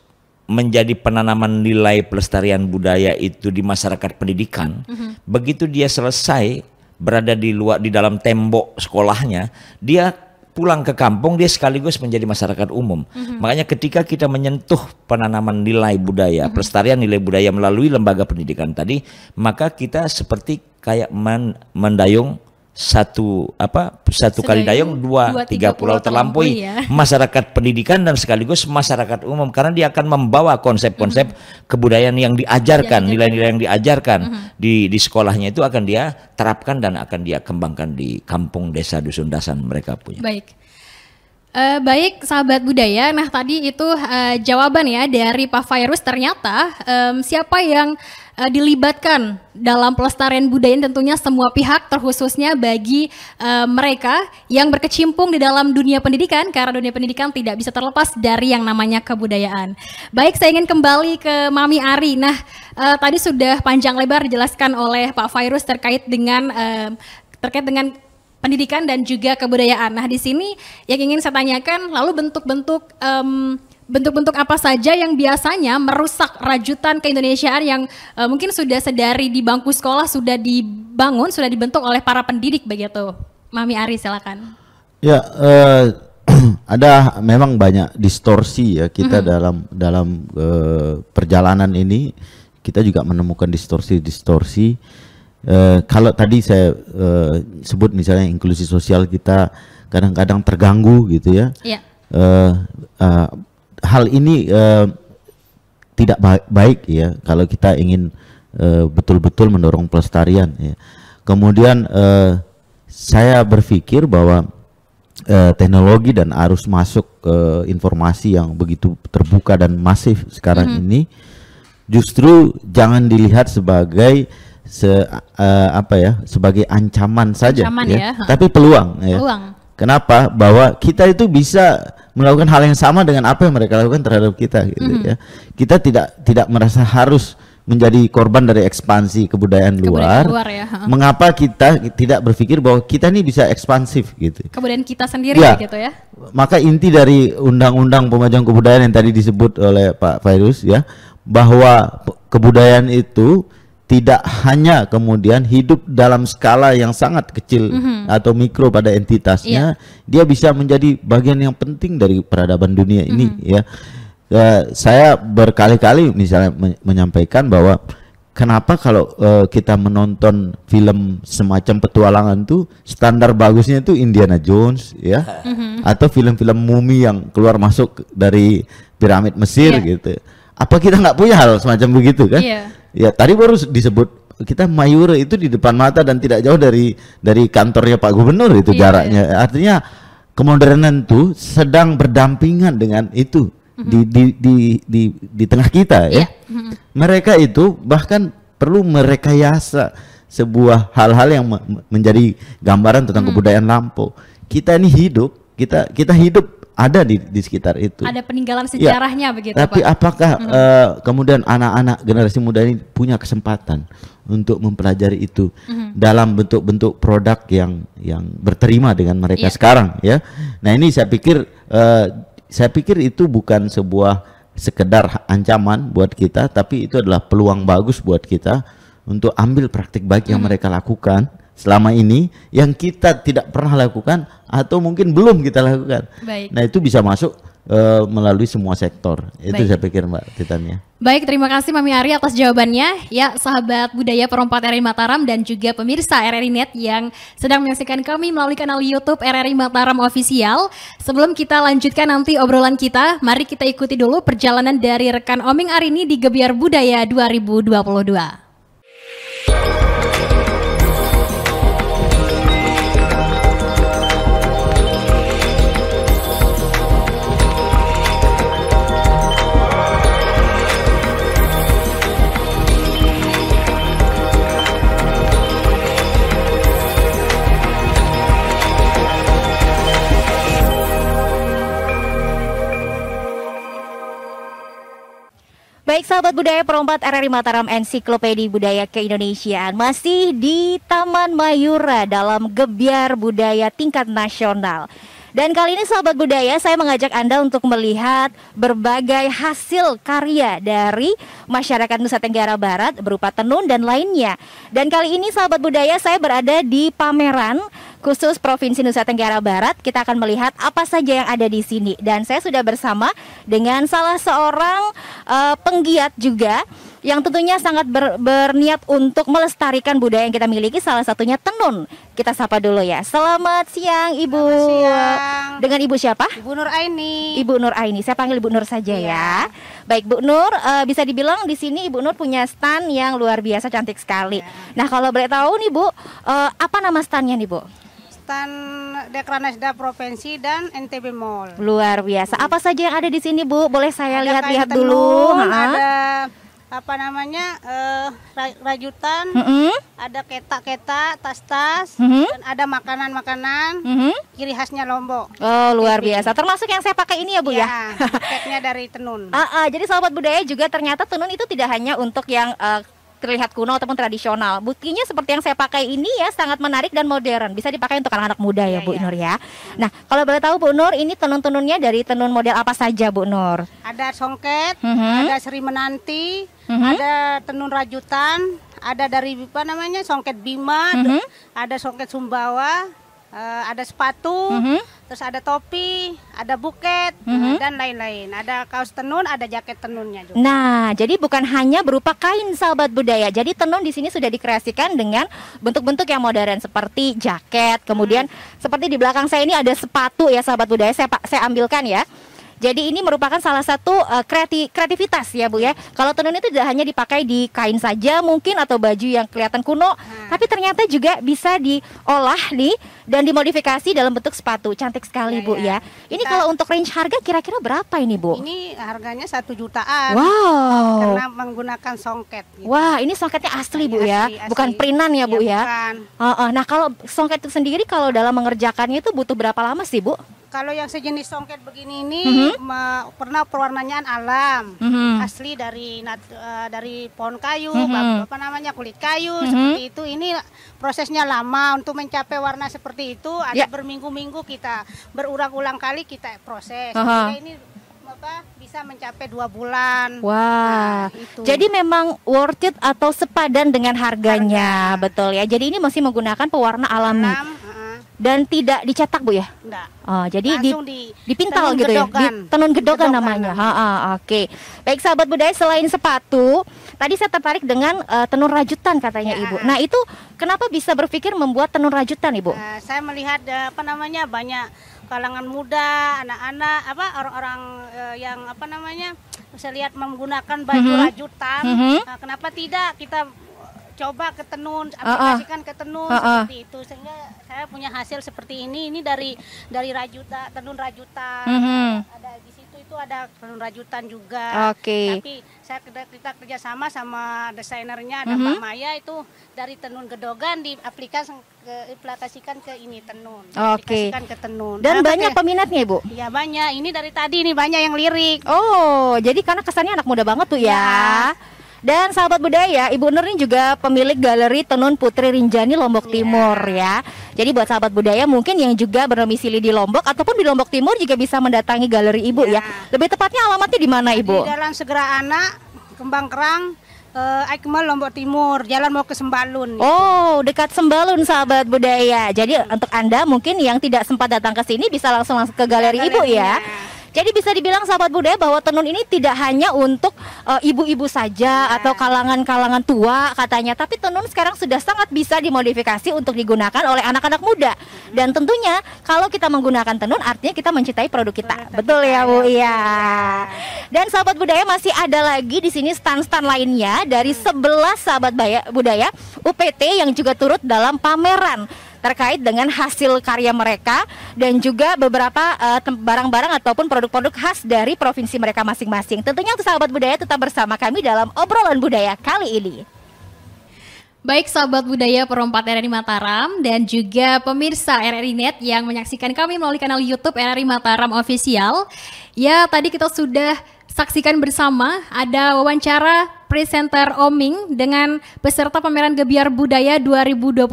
menjadi penanaman nilai pelestarian budaya itu di masyarakat pendidikan. Begitu dia selesai berada di dalam tembok sekolahnya, dia pulang ke kampung, dia sekaligus menjadi masyarakat umum. Makanya ketika kita menyentuh penanaman nilai budaya, pelestarian nilai budaya melalui lembaga pendidikan tadi, maka kita seperti kayak mendayung satu kali dayung tiga pulau terlampaui ya. Masyarakat pendidikan dan sekaligus masyarakat umum, karena dia akan membawa konsep-konsep kebudayaan yang diajarkan, nilai-nilai yang diajarkan di sekolahnya itu akan dia terapkan dan akan dia kembangkan di kampung, desa, dusun, dasan mereka punya. Baik sahabat budaya, nah tadi itu jawaban ya dari Pak Fairuz. Ternyata siapa yang dilibatkan dalam pelestarian budaya, tentunya semua pihak, terkhususnya bagi mereka yang berkecimpung di dalam dunia pendidikan, karena dunia pendidikan tidak bisa terlepas dari yang namanya kebudayaan. Baik, saya ingin kembali ke Mami Ari. Nah, tadi sudah panjang lebar dijelaskan oleh Pak Fairuz terkait dengan pendidikan dan juga kebudayaan. Nah, di sini yang ingin saya tanyakan, lalu bentuk-bentuk apa saja yang biasanya merusak rajutan keindonesiaan yang mungkin sudah sedari di bangku sekolah sudah dibangun, sudah dibentuk oleh para pendidik begitu. Mami Ari, silakan. Ya, ada memang banyak distorsi ya kita dalam perjalanan ini. Kita juga menemukan distorsi. Kalau tadi saya sebut misalnya inklusi sosial kita kadang-kadang terganggu gitu ya. Hal ini tidak baik ya kalau kita ingin betul-betul mendorong pelestarian ya. Kemudian saya berpikir bahwa teknologi dan arus masuk informasi yang begitu terbuka dan masif sekarang ini justru jangan dilihat sebagai sebagai ancaman saja, tapi peluang. Kenapa? Bahwa kita itu bisa melakukan hal yang sama dengan apa yang mereka lakukan terhadap kita, gitu ya. Kita tidak merasa harus menjadi korban dari ekspansi kebudayaan luar. Mengapa kita tidak berpikir bahwa kita ini bisa ekspansif, gitu? Kebudayaan kita sendiri, gitu ya. Maka inti dari Undang-Undang Pemajuan Kebudayaan yang tadi disebut oleh Pak Fairuz, ya, bahwa kebudayaan itu tidak hanya kemudian hidup dalam skala yang sangat kecil atau mikro pada entitasnya, dia bisa menjadi bagian yang penting dari peradaban dunia ini, ya. Saya berkali-kali misalnya menyampaikan bahwa kenapa kalau kita menonton film semacam petualangan tuh standar bagusnya itu Indiana Jones, ya, atau film-film mumi yang keluar masuk dari piramid Mesir, gitu. Apa kita nggak punya hal semacam begitu, kan? Ya, tadi baru disebut kita Mayura itu di depan mata dan tidak jauh dari kantornya Pak Gubernur itu jaraknya. Artinya kemodernan itu sedang berdampingan dengan itu di tengah kita, ya. Mereka itu bahkan perlu merekayasa sebuah hal-hal yang menjadi gambaran tentang kebudayaan lampau. Kita ini hidup, kita hidup ada di sekitar itu. Ada peninggalan sejarahnya, begitu, tapi Pak. apakah kemudian anak-anak generasi muda ini punya kesempatan untuk mempelajari itu dalam bentuk-bentuk produk yang berterima dengan mereka sekarang, ya? Nah, ini saya pikir itu bukan sebuah sekedar ancaman buat kita, tapi itu adalah peluang bagus buat kita untuk ambil praktik baik yang mereka lakukan selama ini yang kita tidak pernah lakukan atau mungkin belum kita lakukan. Nah, itu bisa masuk melalui semua sektor. Itu saya pikir, Mbak Titania. Baik, terima kasih Mami Ari atas jawabannya. Ya, sahabat budaya Perempat RRI Mataram dan juga pemirsa RRI Net yang sedang menyaksikan kami melalui kanal YouTube RRI Mataram Official. Sebelum kita lanjutkan nanti obrolan kita, mari kita ikuti dulu perjalanan dari rekan Oming Arini di Gebyar Budaya 2022. Baik sahabat budaya Perempat RRI Mataram Ensiklopedia Budaya Keindonesiaan, masih di Taman Mayura dalam Gebyar Budaya tingkat nasional. Dan kali ini sahabat budaya saya mengajak Anda untuk melihat berbagai hasil karya dari masyarakat Nusa Tenggara Barat berupa tenun dan lainnya. Dan kali ini sahabat budaya saya berada di pameran khusus Provinsi Nusa Tenggara Barat. Kita akan melihat apa saja yang ada di sini. Dan saya sudah bersama dengan salah seorang penggiat juga yang tentunya sangat berniat untuk melestarikan budaya yang kita miliki, salah satunya tenun. Kita sapa dulu ya. Selamat siang Ibu. Selamat siang. Dengan Ibu siapa? Ibu Nur Aini. Ibu Nur Aini. Saya panggil Ibu Nur saja ya. Baik Bu Nur, bisa dibilang di sini Ibu Nur punya stand yang luar biasa cantik sekali. Nah, kalau boleh tahu nih Bu, apa nama standnya nih Bu? Stand Dekranasda Provinsi dan NTB Mall. Luar biasa. Apa saja yang ada di sini Bu? Boleh saya lihat-lihat tenun, dulu? Ada apa namanya rajutan, ada ketak-ketak, tas-tas, dan ada makanan-makanan ciri khasnya Lombok. Oh luar biasa, termasuk yang saya pakai ini ya Bu ya? Paketnya dari tenun. Jadi sahabat budaya juga ternyata tenun itu tidak hanya untuk yang terlihat kuno ataupun tradisional. Buktinya seperti yang saya pakai ini ya, sangat menarik dan modern. Bisa dipakai untuk anak-anak muda ya Bu Nur ya. Nah kalau boleh tahu Bu Nur, ini tenun-tenunnya dari tenun model apa saja Bu Nur? Ada songket, ada Sri Menanti, ada tenun rajutan, ada dari apa namanya songket Bima, ada songket Sumbawa, ada sepatu, terus ada topi, ada buket, dan lain-lain. Ada kaos tenun, ada jaket tenunnya juga. Nah, jadi bukan hanya berupa kain sahabat budaya. Jadi tenun di sini sudah dikreasikan dengan bentuk-bentuk yang modern seperti jaket. Kemudian seperti di belakang saya ini ada sepatu ya sahabat budaya. Saya ambilkan ya. Jadi ini merupakan salah satu kreativitas ya Bu ya. Kalau tenun itu tidak hanya dipakai di kain saja mungkin atau baju yang kelihatan kuno, tapi ternyata juga bisa diolah nih dan dimodifikasi dalam bentuk sepatu. Cantik sekali Bu ya. Ini kalau untuk range harga kira-kira berapa ini Bu? Ini harganya 1 jutaan. Wow. Karena menggunakan songket. Gitu. Wah, ini songketnya asli Bu ya, asli. bukan printan ya Bu ya. Bukan. Nah kalau songket itu sendiri kalau dalam mengerjakannya itu butuh berapa lama sih Bu? Kalau yang sejenis songket begini ini pernah pewarnaan alam, asli dari pohon kayu, kulit kayu seperti itu. Ini prosesnya lama untuk mencapai warna seperti itu. Ada berminggu-minggu kita berulang-ulang kali kita proses. Ini bisa mencapai 2 bulan. Wah, jadi memang worth it atau sepadan dengan harganya, betul ya. Jadi ini masih menggunakan pewarna alami. Dan tidak dicetak Bu ya? Enggak. Jadi dipintal gitu ya? Tenun gedogan namanya. Oke. Baik sahabat budaya, selain sepatu, tadi saya tertarik dengan tenun rajutan katanya Ibu. Nah itu kenapa bisa berpikir membuat tenun rajutan Ibu? Saya melihat banyak kalangan muda, anak-anak, orang-orang yang saya lihat menggunakan baju rajutan. Kenapa tidak kita coba ke tenun, aplikasikan ke tenun seperti itu, sehingga saya punya hasil seperti ini. Ini dari rajutan, tenun rajutan. Ada di situ itu ada tenun rajutan juga. Tapi kita kerjasama sama desainernya, ada Mbak Maya, itu dari tenun gedogan diaplikasikan ke ini tenun. Aplikasikan ke tenun. Dan banyak peminatnya Ibu? Iya banyak. Ini dari tadi nih banyak yang lirik. Oh, jadi karena kesannya anak muda banget tuh ya. Dan sahabat budaya, Ibu Nur ini juga pemilik Galeri Tenun Putri Rinjani Lombok Timur ya. Jadi buat sahabat budaya mungkin yang juga berdomisili di Lombok ataupun di Lombok Timur juga bisa mendatangi galeri Ibu ya. Lebih tepatnya alamatnya di mana Ibu? Di Jalan Segera Anak, Kembang Kerang, Aikmal Lombok Timur, jalan mau ke Sembalun. Oh, dekat Sembalun sahabat budaya. Jadi untuk Anda mungkin yang tidak sempat datang ke sini bisa langsung ke galeri Ibu ya. Jadi bisa dibilang sahabat budaya bahwa tenun ini tidak hanya untuk ibu-ibu saja atau kalangan-kalangan tua katanya, tapi tenun sekarang sudah sangat bisa dimodifikasi untuk digunakan oleh anak-anak muda. Dan tentunya kalau kita menggunakan tenun artinya kita mencintai produk kita. Betul ya Bu? Iya. Dan sahabat budaya masih ada lagi di sini stand-stand lainnya dari 11 sahabat budaya UPT yang juga turut dalam pameran terkait dengan hasil karya mereka dan juga beberapa barang-barang ataupun produk-produk khas dari provinsi mereka masing-masing. Tentunya untuk sahabat budaya tetap bersama kami dalam obrolan budaya kali ini. Baik sahabat budaya Pro 4 RRI Mataram dan juga pemirsa RRI Net yang menyaksikan kami melalui kanal YouTube RRI Mataram Official. Ya, tadi kita sudah saksikan bersama ada wawancara presenter Oming dengan peserta pameran Gebiar Budaya 2022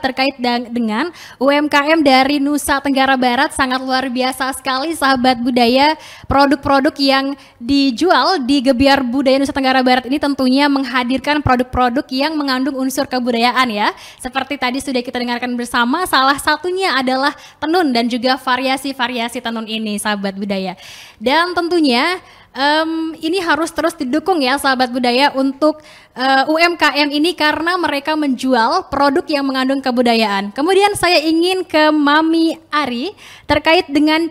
terkait dengan UMKM dari Nusa Tenggara Barat. Sangat luar biasa sekali sahabat budaya, produk-produk yang dijual di Gebiar Budaya Nusa Tenggara Barat ini tentunya menghadirkan produk-produk yang mengandung unsur kebudayaan ya. Seperti tadi sudah kita dengarkan bersama, salah satunya adalah tenun dan juga variasi-variasi tenun ini sahabat budaya. Dan tentunya ini harus terus didukung ya sahabat budaya untuk UMKM ini karena mereka menjual produk yang mengandung kebudayaan. Kemudian saya ingin ke Mami Ari terkait dengan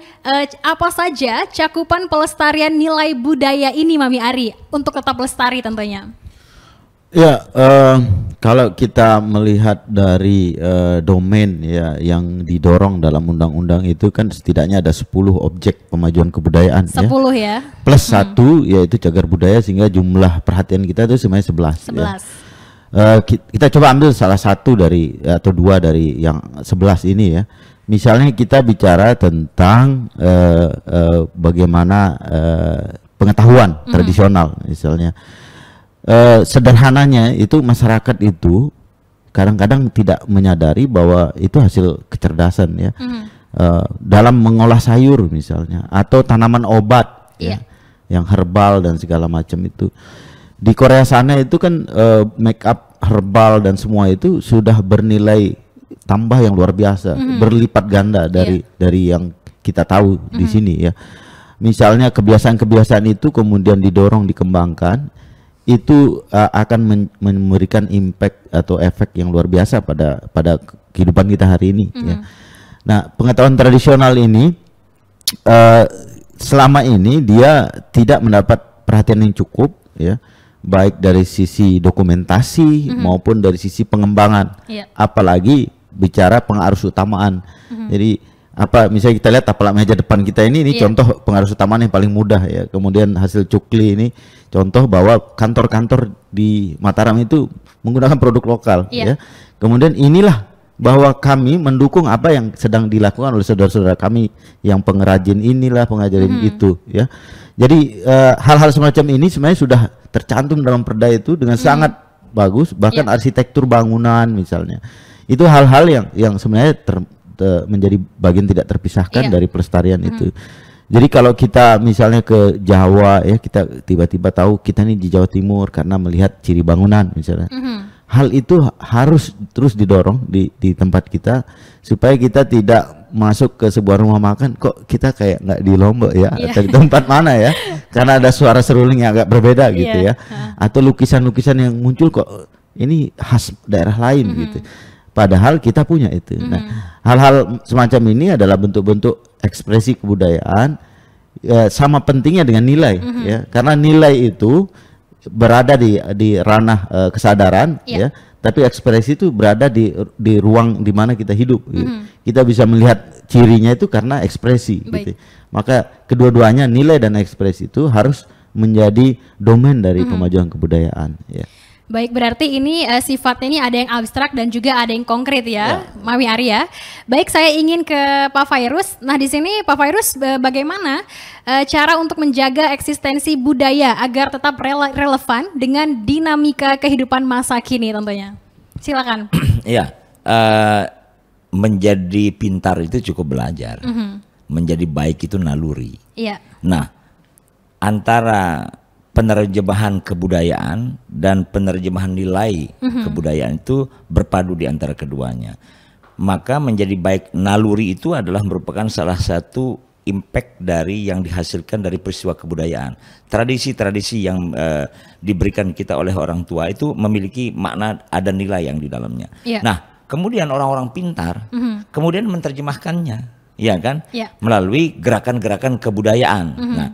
apa saja cakupan pelestarian nilai budaya ini Mami Ari untuk tetap lestari tentunya. Ya, kalau kita melihat dari domain ya yang didorong dalam undang-undang itu kan setidaknya ada 10 objek pemajuan kebudayaan 10 ya. Plus 1 yaitu cagar budaya sehingga jumlah perhatian kita itu sebenarnya 11. Ya. Kita coba ambil salah satu dari atau 2 dari yang 11 ini ya. Misalnya kita bicara tentang bagaimana pengetahuan tradisional misalnya. Sederhananya itu masyarakat itu kadang-kadang tidak menyadari bahwa itu hasil kecerdasan ya. Dalam mengolah sayur misalnya atau tanaman obat ya, yang herbal dan segala macam itu. Di Korea sana itu kan make up herbal dan semua itu sudah bernilai tambah yang luar biasa, berlipat ganda dari yang kita tahu di sini ya. Misalnya kebiasaan-kebiasaan itu kemudian didorong dikembangkan, itu akan memberikan impact atau efek yang luar biasa pada kehidupan kita hari ini ya. Nah, pengetahuan tradisional ini selama ini dia tidak mendapat perhatian yang cukup, ya, baik dari sisi dokumentasi maupun dari sisi pengembangan. Apalagi bicara pengarus utamaan. Jadi misalnya kita lihat apalagi meja depan kita ini contoh pengarus utamaan yang paling mudah, ya. Kemudian hasil cukli ini contoh bahwa kantor-kantor di Mataram itu menggunakan produk lokal, ya. Kemudian inilah bahwa kami mendukung apa yang sedang dilakukan oleh saudara-saudara kami yang pengrajin inilah, pengajarin itu, ya. Jadi hal-hal semacam ini sebenarnya sudah tercantum dalam perda itu dengan sangat bagus, bahkan arsitektur bangunan misalnya. Itu hal-hal yang sebenarnya menjadi bagian tidak terpisahkan dari pelestarian itu. Jadi kalau kita misalnya ke Jawa, ya, kita tiba-tiba tahu kita nih di Jawa Timur karena melihat ciri bangunan misalnya. Hal itu harus terus didorong di tempat kita supaya kita tidak masuk ke sebuah rumah makan kok kita kayak nggak di Lombok, ya, atau di tempat mana, ya, karena ada suara seruling yang agak berbeda gitu, ya, atau lukisan-lukisan yang muncul kok ini khas daerah lain gitu. Padahal kita punya itu. Nah, hal-hal semacam ini adalah bentuk-bentuk ekspresi kebudayaan, sama pentingnya dengan nilai, ya, karena nilai itu berada di ranah kesadaran, ya, tapi ekspresi itu berada di ruang di mana kita hidup. Gitu. Kita bisa melihat cirinya itu karena ekspresi. Gitu. Maka kedua-duanya nilai dan ekspresi itu harus menjadi domain dari kemajuan kebudayaan. Ya. Baik, berarti ini sifatnya ini ada yang abstrak dan juga ada yang konkret, ya, Mami Ari, ya. Baik, saya ingin ke Pak Fairuz. Nah, di sini Pak Fairuz, bagaimana cara untuk menjaga eksistensi budaya agar tetap relevan dengan dinamika kehidupan masa kini tentunya? Silakan. Iya, menjadi pintar itu cukup belajar. Menjadi baik itu naluri. Iya. Nah, antara penerjemahan kebudayaan dan penerjemahan nilai kebudayaan itu berpadu di antara keduanya. Maka menjadi baik naluri itu adalah merupakan salah satu impact dari yang dihasilkan dari peristiwa kebudayaan. Tradisi-tradisi yang diberikan kita oleh orang tua itu memiliki makna, ada nilai yang di dalamnya. Nah, kemudian orang-orang pintar kemudian menerjemahkannya, ya kan? Melalui gerakan-gerakan kebudayaan. Nah,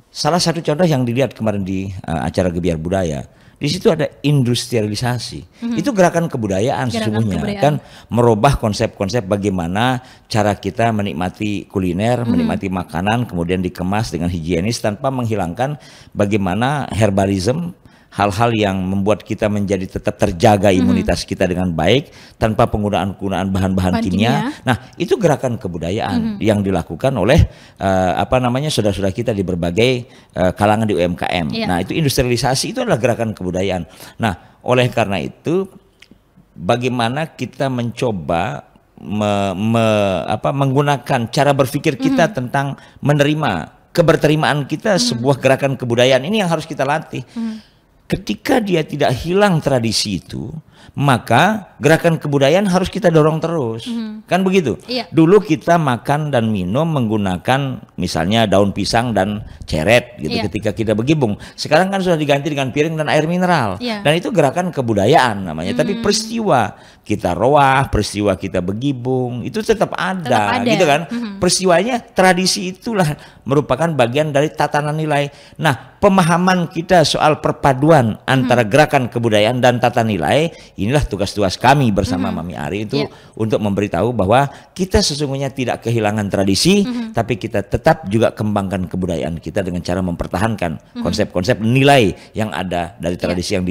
salah satu contoh yang dilihat kemarin di acara Gebiar Budaya, di situ ada industrialisasi. Itu gerakan kebudayaan sesungguhnya, kan merubah konsep-konsep bagaimana cara kita menikmati kuliner, menikmati makanan, kemudian dikemas dengan higienis tanpa menghilangkan bagaimana herbalism, hal-hal yang membuat kita menjadi tetap terjaga imunitas kita dengan baik tanpa penggunaan bahan-bahan kimia. Nah, itu gerakan kebudayaan yang dilakukan oleh saudara-saudara kita di berbagai kalangan di UMKM. Nah, itu industrialisasi itu adalah gerakan kebudayaan. Nah, oleh karena itu bagaimana kita mencoba menggunakan cara berpikir kita tentang menerima keberterimaan kita sebuah gerakan kebudayaan ini yang harus kita latih. Ketika dia tidak hilang tradisi itu, maka gerakan kebudayaan harus kita dorong terus. Kan begitu? Dulu kita makan dan minum menggunakan misalnya daun pisang dan ceret gitu ketika kita bergibung. Sekarang kan sudah diganti dengan piring dan air mineral. Dan itu gerakan kebudayaan namanya. Tapi peristiwa kita roah, peristiwa kita bergibung, itu tetap ada. Gitu kan? Peristiwanya, tradisi itulah merupakan bagian dari tatanan nilai. Nah, pemahaman kita soal perpaduan antara gerakan kebudayaan dan tata nilai, inilah tugas-tugas kami bersama Mami Ari itu untuk memberitahu bahwa kita sesungguhnya tidak kehilangan tradisi, tapi kita tetap juga kembangkan kebudayaan kita dengan cara mempertahankan konsep-konsep nilai yang ada dari tradisi yang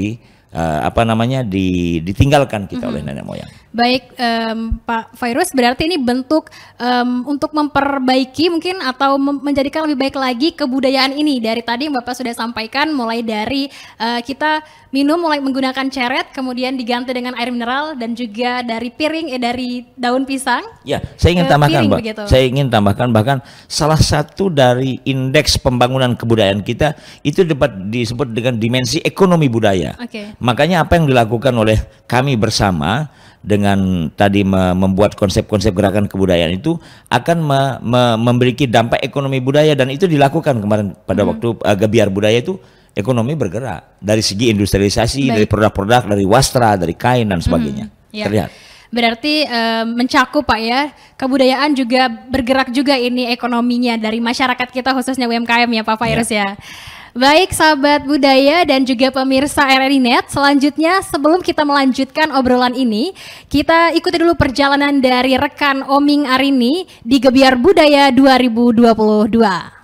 ditinggalkan kita oleh nenek moyang. Baik, Pak Fairuz, berarti ini bentuk untuk memperbaiki mungkin atau menjadikan lebih baik lagi kebudayaan ini. Dari tadi Bapak sudah sampaikan mulai dari kita minum mulai menggunakan ceret, kemudian diganti dengan air mineral dan juga dari piring dari daun pisang. Ya, saya ingin tambahkan, Mbak. Saya ingin tambahkan bahkan salah satu dari indeks pembangunan kebudayaan kita itu dapat disebut dengan dimensi ekonomi budaya. Makanya apa yang dilakukan oleh kami bersama dengan tadi membuat konsep-konsep gerakan kebudayaan itu akan memiliki dampak ekonomi budaya, dan itu dilakukan kemarin pada waktu Gebiar Budaya itu ekonomi bergerak dari segi industrialisasi, dari produk-produk, dari wastra, dari kain dan sebagainya. Terlihat. Berarti mencakup Pak ya, kebudayaan juga bergerak juga ini ekonominya dari masyarakat kita khususnya UMKM ya Pak Fairuz ya. Baik sahabat budaya dan juga pemirsa RRI Net, selanjutnya sebelum kita melanjutkan obrolan ini, kita ikuti dulu perjalanan dari rekan Oming Arini di Gebiar Budaya 2022.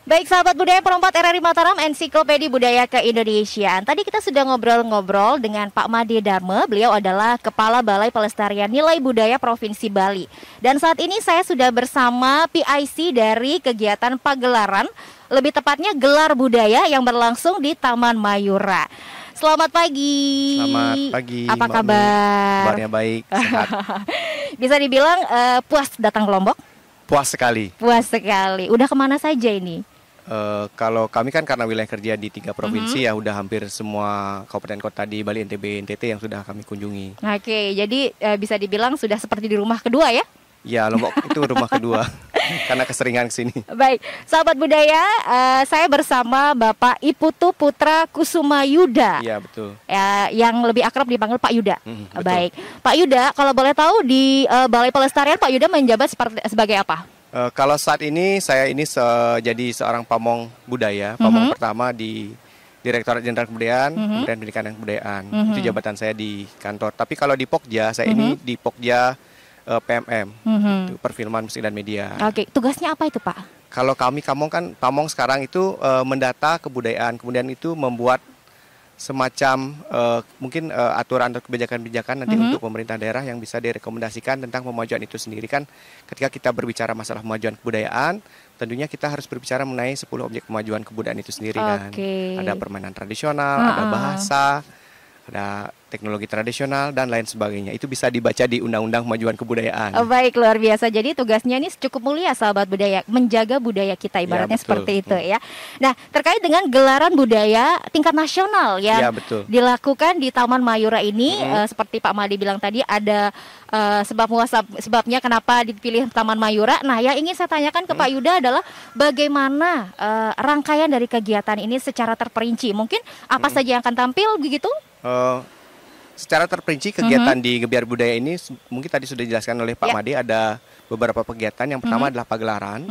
Baik sahabat budaya perempat RRI Mataram, Ensiklopedia Budaya Keindonesiaan. Tadi kita sudah ngobrol-ngobrol dengan Pak Made Dharma. Beliau adalah Kepala Balai Pelestarian Nilai Budaya Provinsi Bali. Dan saat ini saya sudah bersama PIC dari kegiatan pagelaran, lebih tepatnya gelar budaya yang berlangsung di Taman Mayura. Selamat pagi. Selamat pagi. Apa kabar? Kabarnya baik, sehat. Bisa dibilang puas datang ke Lombok? Puas sekali. Puas sekali. Udah kemana saja ini? Kalau kami kan karena wilayah kerja di 3 provinsi ya udah hampir semua kabupaten kota di Bali, NTB, NTT yang sudah kami kunjungi. Oke, jadi bisa dibilang sudah seperti di rumah kedua ya? Ya, Lombok itu rumah kedua karena keseringan kesini. Baik, sahabat budaya, saya bersama Bapak Iputu Putra Kusuma Yuda. Iya, betul. Yang lebih akrab dipanggil Pak Yuda. Betul. Baik, Pak Yuda, kalau boleh tahu di Balai Pelestarian Pak Yuda menjabat sebagai apa? Kalau saat ini saya ini jadi seorang pamong budaya, pamong pertama di Direktorat Jenderal Kebudayaan, Kementerian Pendidikan dan Kebudayaan. Itu jabatan saya di kantor. Tapi kalau di Pokja, saya ini di Pokja PMM, itu Perfilman Musik dan Media. Oke, tugasnya apa itu Pak? Kalau kami pamong sekarang itu mendata kebudayaan, kemudian itu membuat semacam mungkin aturan atau kebijakan-kebijakan nanti untuk pemerintah daerah yang bisa direkomendasikan tentang pemajuan itu sendiri. Kan ketika kita berbicara masalah pemajuan kebudayaan, tentunya kita harus berbicara mengenai 10 objek kemajuan kebudayaan itu sendiri kan. Ada permainan tradisional, ada bahasa, ada teknologi tradisional dan lain sebagainya. Itu bisa dibaca di Undang-Undang Kemajuan Kebudayaan. Oh, baik, luar biasa. Jadi tugasnya ini cukup mulia sahabat budaya, menjaga budaya kita ibaratnya seperti itu ya. Nah, terkait dengan gelaran budaya tingkat nasional yang dilakukan di Taman Mayura ini, seperti Pak Made bilang tadi ada sebabnya kenapa dipilih Taman Mayura. Nah, yang ingin saya tanyakan ke Pak Yuda adalah bagaimana rangkaian dari kegiatan ini secara terperinci. Mungkin apa saja yang akan tampil begitu? Secara terperinci kegiatan di Gebiar Budaya ini mungkin tadi sudah dijelaskan oleh Pak Made, ada beberapa kegiatan. Yang pertama adalah pagelaran.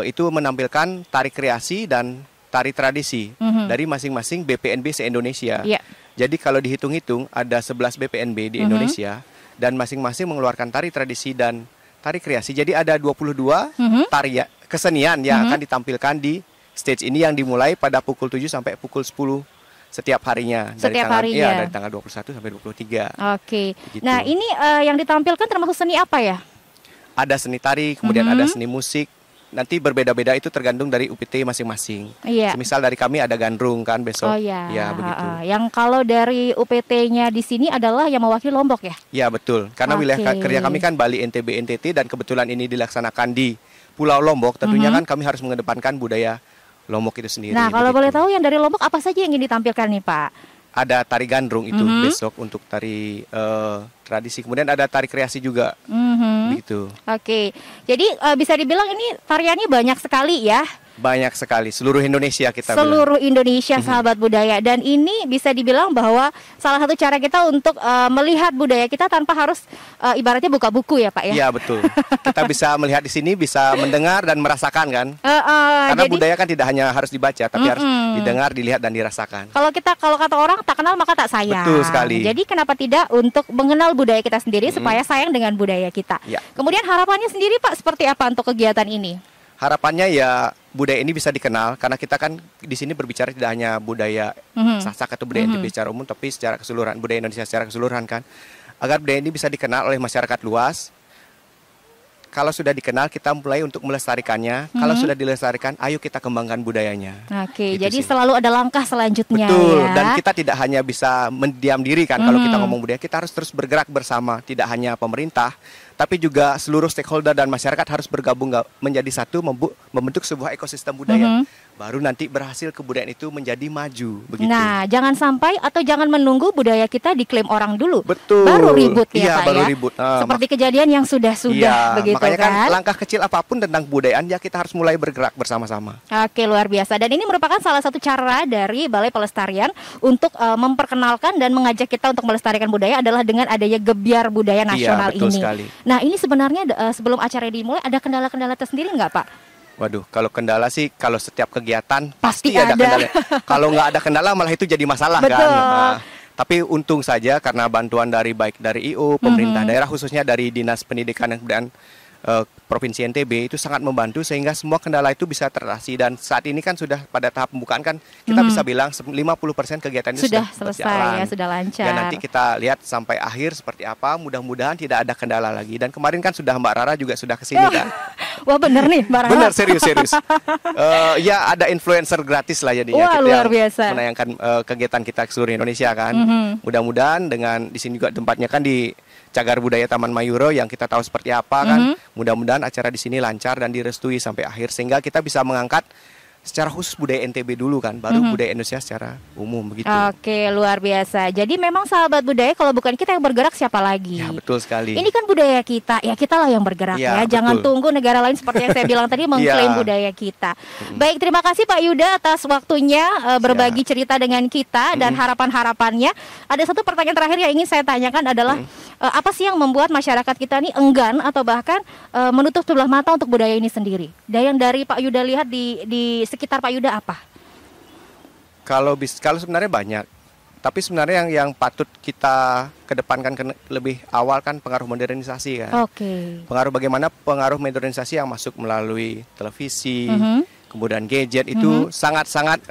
Itu menampilkan tari kreasi dan tari tradisi dari masing-masing BPNB se-Indonesia. Jadi kalau dihitung-hitung ada 11 BPNB di Indonesia dan masing-masing mengeluarkan tari tradisi dan tari kreasi. Jadi ada 22 tari kesenian yang akan ditampilkan di stage ini yang dimulai pada pukul 7 sampai pukul 10 setiap harinya. Dari tanggal 21 sampai 23. Oke. Gitu. Nah, ini yang ditampilkan termasuk seni apa ya? Ada seni tari, kemudian ada seni musik. Nanti berbeda-beda, itu tergantung dari UPT masing-masing. Misal dari kami ada gandrung kan besok. Ya, begitu. Yang kalau dari UPT-nya di sini adalah yang mewakili Lombok ya? Ya, betul. Karena wilayah kerja kami kan Bali, NTB, NTT, dan kebetulan ini dilaksanakan di Pulau Lombok. Tentunya kan kami harus mengedepankan budaya Lombok itu sendiri. Nah, kalau boleh tahu yang dari Lombok apa saja yang ingin ditampilkan nih Pak? Ada tari gandrung itu besok untuk tari tradisi. Kemudian ada tari kreasi juga. Gitu. Oke. Jadi bisa dibilang ini tariannya banyak sekali ya? Banyak sekali, seluruh Indonesia kita seluruh bilang. Indonesia sahabat budaya. Dan ini bisa dibilang bahwa salah satu cara kita untuk melihat budaya kita tanpa harus ibaratnya buka buku ya Pak ya. Iya betul. Kita bisa melihat di sini, bisa mendengar dan merasakan kan. Karena jadi, budaya kan tidak hanya harus dibaca, tapi harus didengar, dilihat dan dirasakan. Kalau kata orang tak kenal maka tak sayang. Betul sekali. Jadi kenapa tidak untuk mengenal budaya kita sendiri supaya sayang dengan budaya kita. Kemudian harapannya sendiri Pak seperti apa untuk kegiatan ini? Harapannya ya budaya ini bisa dikenal, karena kita kan di sini berbicara tidak hanya budaya Sasak atau budaya NTB secara umum, tapi secara keseluruhan, budaya Indonesia secara keseluruhan kan, agar budaya ini bisa dikenal oleh masyarakat luas. Kalau sudah dikenal, kita mulai untuk melestarikannya. Kalau sudah dilestarikan, ayo kita kembangkan budayanya. Oke, gitu jadi sih. Selalu ada langkah selanjutnya. Betul, ya? Dan kita tidak hanya bisa mendiam diri kan. Kalau kita ngomong budaya, kita harus terus bergerak bersama. Tidak hanya pemerintah, tapi juga seluruh stakeholder dan masyarakat harus bergabung menjadi satu, membentuk sebuah ekosistem budaya. Baru nanti berhasil kebudayaan itu menjadi maju begitu. Nah, jangan sampai atau jangan menunggu budaya kita diklaim orang dulu. Betul. Baru ribut ya, iya, Pak baru ya. ribut. Seperti kejadian yang sudah begitu makanya kan kan. langkah kecil apapun tentang kebudayaan ya kita harus mulai bergerak bersama-sama. Oke, luar biasa. Dan ini merupakan salah satu cara dari Balai Pelestarian untuk memperkenalkan dan mengajak kita untuk melestarikan budaya adalah dengan adanya gebyar budaya nasional betul ini. sekali. Nah, ini sebenarnya sebelum acara dimulai ada kendala-kendala tersendiri nggak, Pak? Waduh, kalau kendala sih kalau setiap kegiatan Pasti ada ada. kendala. Kalau nggak ada kendala malah itu jadi masalah Betul. kan. Nah, tapi untung saja karena bantuan baik dari IU, pemerintah daerah khususnya dari Dinas Pendidikan dan Kebudayaan Provinsi NTB itu sangat membantu sehingga semua kendala itu bisa teratasi, dan saat ini kan sudah pada tahap pembukaan kan kita bisa bilang 50% kegiatan itu sudah selesai berjalan. ya, sudah lancar. Dan nanti kita lihat sampai akhir seperti apa, mudah-mudahan tidak ada kendala lagi. Dan kemarin kan sudah Mbak Rara juga sudah kesini kan. Wah, bener nih, Mbak Rara. Benar, serius. Ya ada influencer gratis lah jadinya. Wah, kita luar yang biasa. menayangkan kegiatan kita ke seluruh Indonesia kan. Mudah-mudahan dengan di sini juga tempatnya kan di Cagar Budaya Taman Mayura yang kita tahu seperti apa kan. Mudah-mudahan acara di sini lancar dan direstui sampai akhir sehingga kita bisa mengangkat secara khusus budaya NTB dulu kan, baru budaya Indonesia secara umum begitu. Oke, luar biasa. Jadi memang sahabat budaya kalau bukan kita yang bergerak siapa lagi? Ya, betul sekali. Ini kan budaya kita, ya kita lah yang bergerak ya. Jangan tunggu negara lain seperti yang saya bilang tadi mengklaim budaya kita. Baik, terima kasih Pak Yuda atas waktunya berbagi cerita dengan kita dan harapan-harapannya. Ada satu pertanyaan terakhir yang ingin saya tanyakan adalah apa sih yang membuat masyarakat kita ini enggan atau bahkan menutup sebelah mata untuk budaya ini sendiri? Dan yang dari Pak Yuda lihat di sekitar Pak Yuda apa? Kalau sebenarnya banyak, tapi sebenarnya yang patut kita kedepankan lebih awal kan pengaruh modernisasi kan. Pengaruh bagaimana pengaruh modernisasi yang masuk melalui televisi, kemudian gadget itu sangat-sangat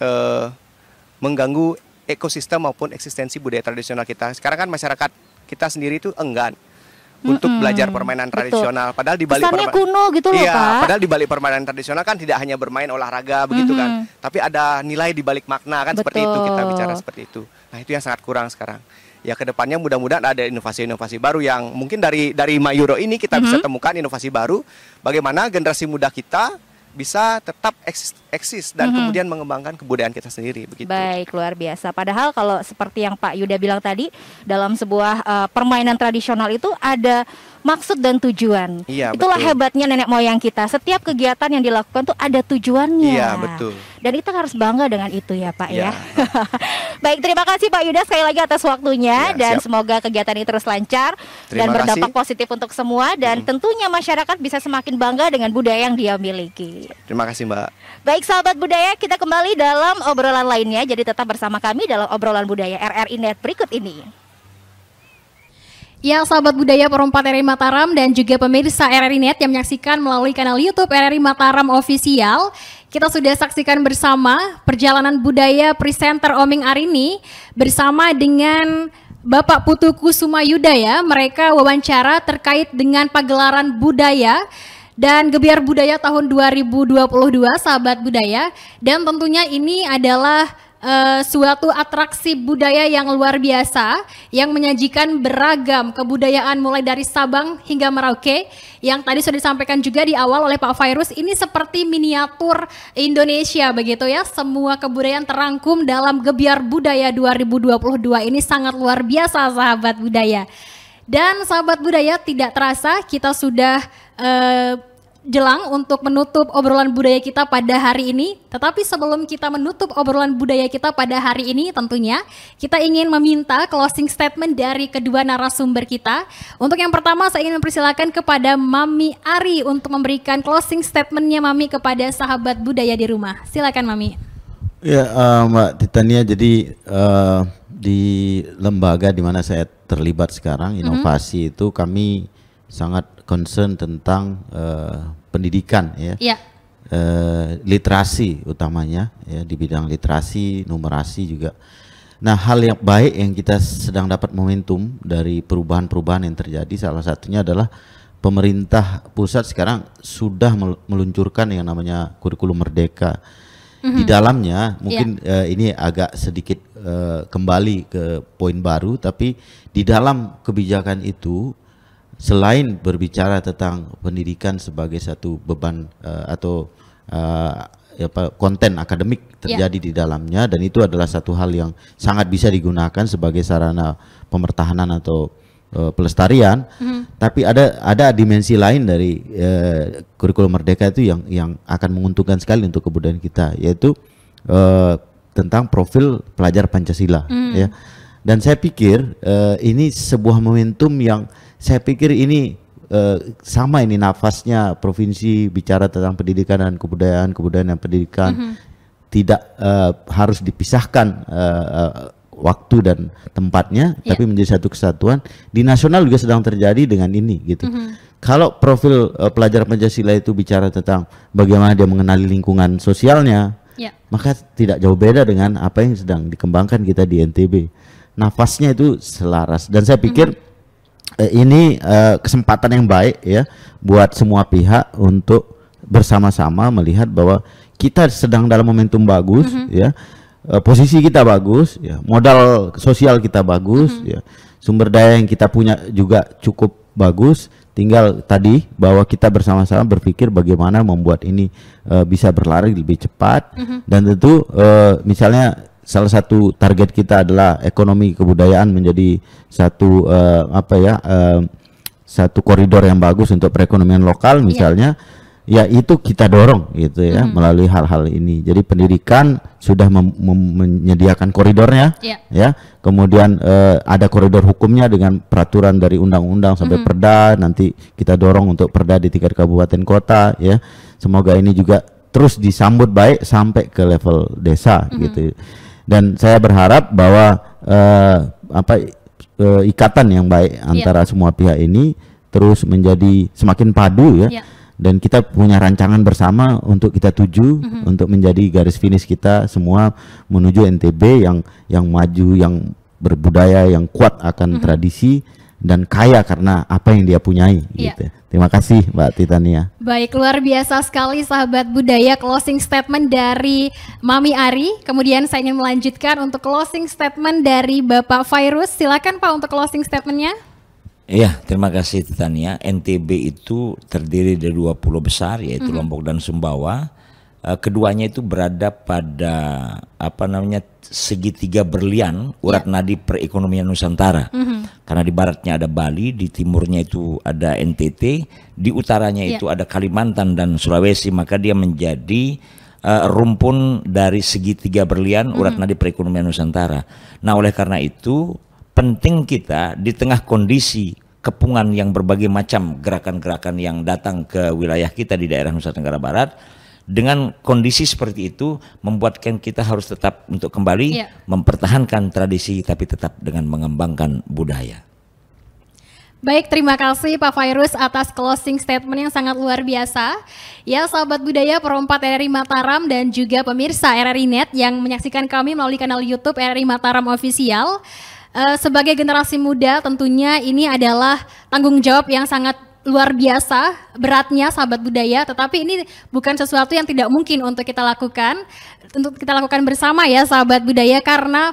mengganggu ekosistem maupun eksistensi budaya tradisional kita. Sekarang kan masyarakat kita sendiri itu enggan untuk belajar permainan tradisional. Padahal di balik kuno gitu loh, Pak. Padahal di balik permainan tradisional kan tidak hanya bermain olahraga begitu kan, tapi ada nilai di balik makna kan. Seperti itu kita bicara seperti itu. Nah, itu yang sangat kurang sekarang. Ya kedepannya mudah-mudahan ada inovasi-inovasi baru yang mungkin dari Mayura ini kita bisa temukan inovasi baru. Bagaimana generasi muda kita bisa tetap eksis dan kemudian mengembangkan kebudayaan kita sendiri begitu. Baik, luar biasa. Padahal kalau seperti yang Pak Yuda bilang tadi, dalam sebuah permainan tradisional itu ada maksud dan tujuan. Iya, itulah betul. hebatnya nenek moyang kita. Setiap kegiatan yang dilakukan tuh ada tujuannya. Iya, betul. Dan kita harus bangga dengan itu ya Pak ya. Baik, terima kasih Pak Yuda sekali lagi atas waktunya dan semoga kegiatan ini terus lancar dan berdampak positif untuk semua dan tentunya masyarakat bisa semakin bangga dengan budaya yang dia miliki. Terima kasih Mbak. Baik sahabat budaya, kita kembali dalam obrolan lainnya. Jadi tetap bersama kami dalam obrolan budaya RRI Net berikut ini. Ya, sahabat budaya Perempat RRI Mataram dan juga pemirsa RRI Net yang menyaksikan melalui kanal YouTube RRI Mataram Official. Kita sudah saksikan bersama perjalanan budaya presenter Oming Arini bersama dengan Bapak Putu Kusuma Yuda ya. Mereka wawancara terkait dengan pagelaran budaya dan gebyar budaya tahun 2022, sahabat budaya. Dan tentunya ini adalah suatu atraksi budaya yang luar biasa yang menyajikan beragam kebudayaan mulai dari Sabang hingga Merauke yang tadi sudah disampaikan juga di awal oleh Pak Fairuz. Ini seperti miniatur Indonesia begitu ya, semua kebudayaan terangkum dalam gebyar budaya 2022 ini sangat luar biasa sahabat budaya. Dan sahabat budaya, tidak terasa kita sudah jelang untuk menutup obrolan budaya kita pada hari ini. Tetapi sebelum kita menutup obrolan budaya kita pada hari ini, tentunya kita ingin meminta closing statement dari kedua narasumber kita. Untuk yang pertama saya ingin mempersilakan kepada Mami Ari untuk memberikan closing statementnya Mami kepada sahabat budaya di rumah. Silakan Mami. Ya Mbak Titania, jadi di lembaga di mana saya terlibat sekarang, inovasi itu kami sangat concern tentang pendidikan ya, literasi utamanya ya, di bidang literasi, numerasi juga. Nah, hal yang baik yang kita sedang dapat momentum dari perubahan-perubahan yang terjadi, salah satunya adalah pemerintah pusat sekarang sudah meluncurkan yang namanya kurikulum merdeka. Di dalamnya mungkin ini agak sedikit kembali ke poin baru, tapi di dalam kebijakan itu selain berbicara tentang pendidikan sebagai satu beban atau konten akademik terjadi di dalamnya, dan itu adalah satu hal yang sangat bisa digunakan sebagai sarana pemertahanan atau pelestarian, tapi ada dimensi lain dari kurikulum Merdeka itu yang akan menguntungkan sekali untuk kebudayaan kita, yaitu tentang profil pelajar Pancasila, ya. Dan saya pikir ini sebuah momentum yang saya pikir ini sama ini nafasnya provinsi bicara tentang pendidikan dan kebudayaan dan pendidikan, tidak harus dipisahkan waktu dan tempatnya, tapi menjadi satu kesatuan. Di nasional juga sedang terjadi dengan ini gitu. Kalau profil pelajar Pancasila itu bicara tentang bagaimana dia mengenali lingkungan sosialnya, maka tidak jauh beda dengan apa yang sedang dikembangkan kita di NTB. Nafasnya itu selaras, dan saya pikir ini kesempatan yang baik ya buat semua pihak untuk bersama-sama melihat bahwa kita sedang dalam momentum bagus, ya. Posisi kita bagus, ya. Modal sosial kita bagus, ya. Sumber daya yang kita punya juga cukup bagus. Tinggal tadi bahwa kita bersama-sama berpikir bagaimana membuat ini bisa berlari lebih cepat, dan tentu misalnya salah satu target kita adalah ekonomi kebudayaan menjadi satu satu koridor yang bagus untuk perekonomian lokal misalnya. Ya itu kita dorong gitu ya melalui hal-hal ini. Jadi pendidikan sudah menyediakan koridornya, ya. Kemudian ada koridor hukumnya dengan peraturan dari undang-undang sampai perda. Nanti kita dorong untuk perda di tingkat kabupaten kota, ya. Semoga ini juga terus disambut baik sampai ke level desa gitu. Dan saya berharap bahwa ikatan yang baik antara semua pihak ini terus menjadi semakin padu, ya. Dan kita punya rancangan bersama untuk kita tuju, untuk menjadi garis finish kita semua menuju NTB yang maju, yang berbudaya, yang kuat akan tradisi dan kaya karena apa yang dia punyai. Gitu. Terima kasih Mbak Titania. Baik, luar biasa sekali sahabat budaya closing statement dari Mami Ari. Kemudian saya ingin melanjutkan untuk closing statement dari Bapak Fairuz. Silakan Pak untuk closing statementnya. Iya, terima kasih Titania. NTB itu terdiri dari 2 pulau besar, yaitu Lombok dan Sumbawa. Keduanya itu berada pada segitiga berlian urat nadi perekonomian Nusantara. Karena di baratnya ada Bali, di timurnya itu ada NTT, di utaranya itu ada Kalimantan dan Sulawesi, maka dia menjadi rumpun dari segitiga berlian urat nadi perekonomian Nusantara. Nah, oleh karena itu penting kita di tengah kondisi kepungan yang berbagai macam gerakan-gerakan yang datang ke wilayah kita di daerah Nusa Tenggara Barat, dengan kondisi seperti itu membuatkan kita harus tetap untuk kembali mempertahankan tradisi tapi tetap dengan mengembangkan budaya. Baik, terima kasih Pak Fairuz atas closing statement yang sangat luar biasa. Ya, sahabat budaya Pro 4 RRI Mataram dan juga pemirsa RRI Net yang menyaksikan kami melalui kanal YouTube RRI Mataram Official. Sebagai generasi muda tentunya ini adalah tanggung jawab yang sangat luar biasa beratnya sahabat budaya, tetapi ini bukan sesuatu yang tidak mungkin untuk kita lakukan bersama ya sahabat budaya, karena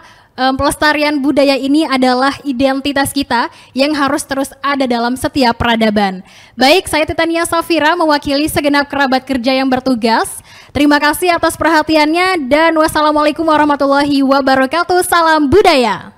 pelestarian budaya ini adalah identitas kita yang harus terus ada dalam setiap peradaban. Baik, saya Titania Safira mewakili segenap kerabat kerja yang bertugas. Terima kasih atas perhatiannya dan wassalamualaikum warahmatullahi wabarakatuh. Salam budaya.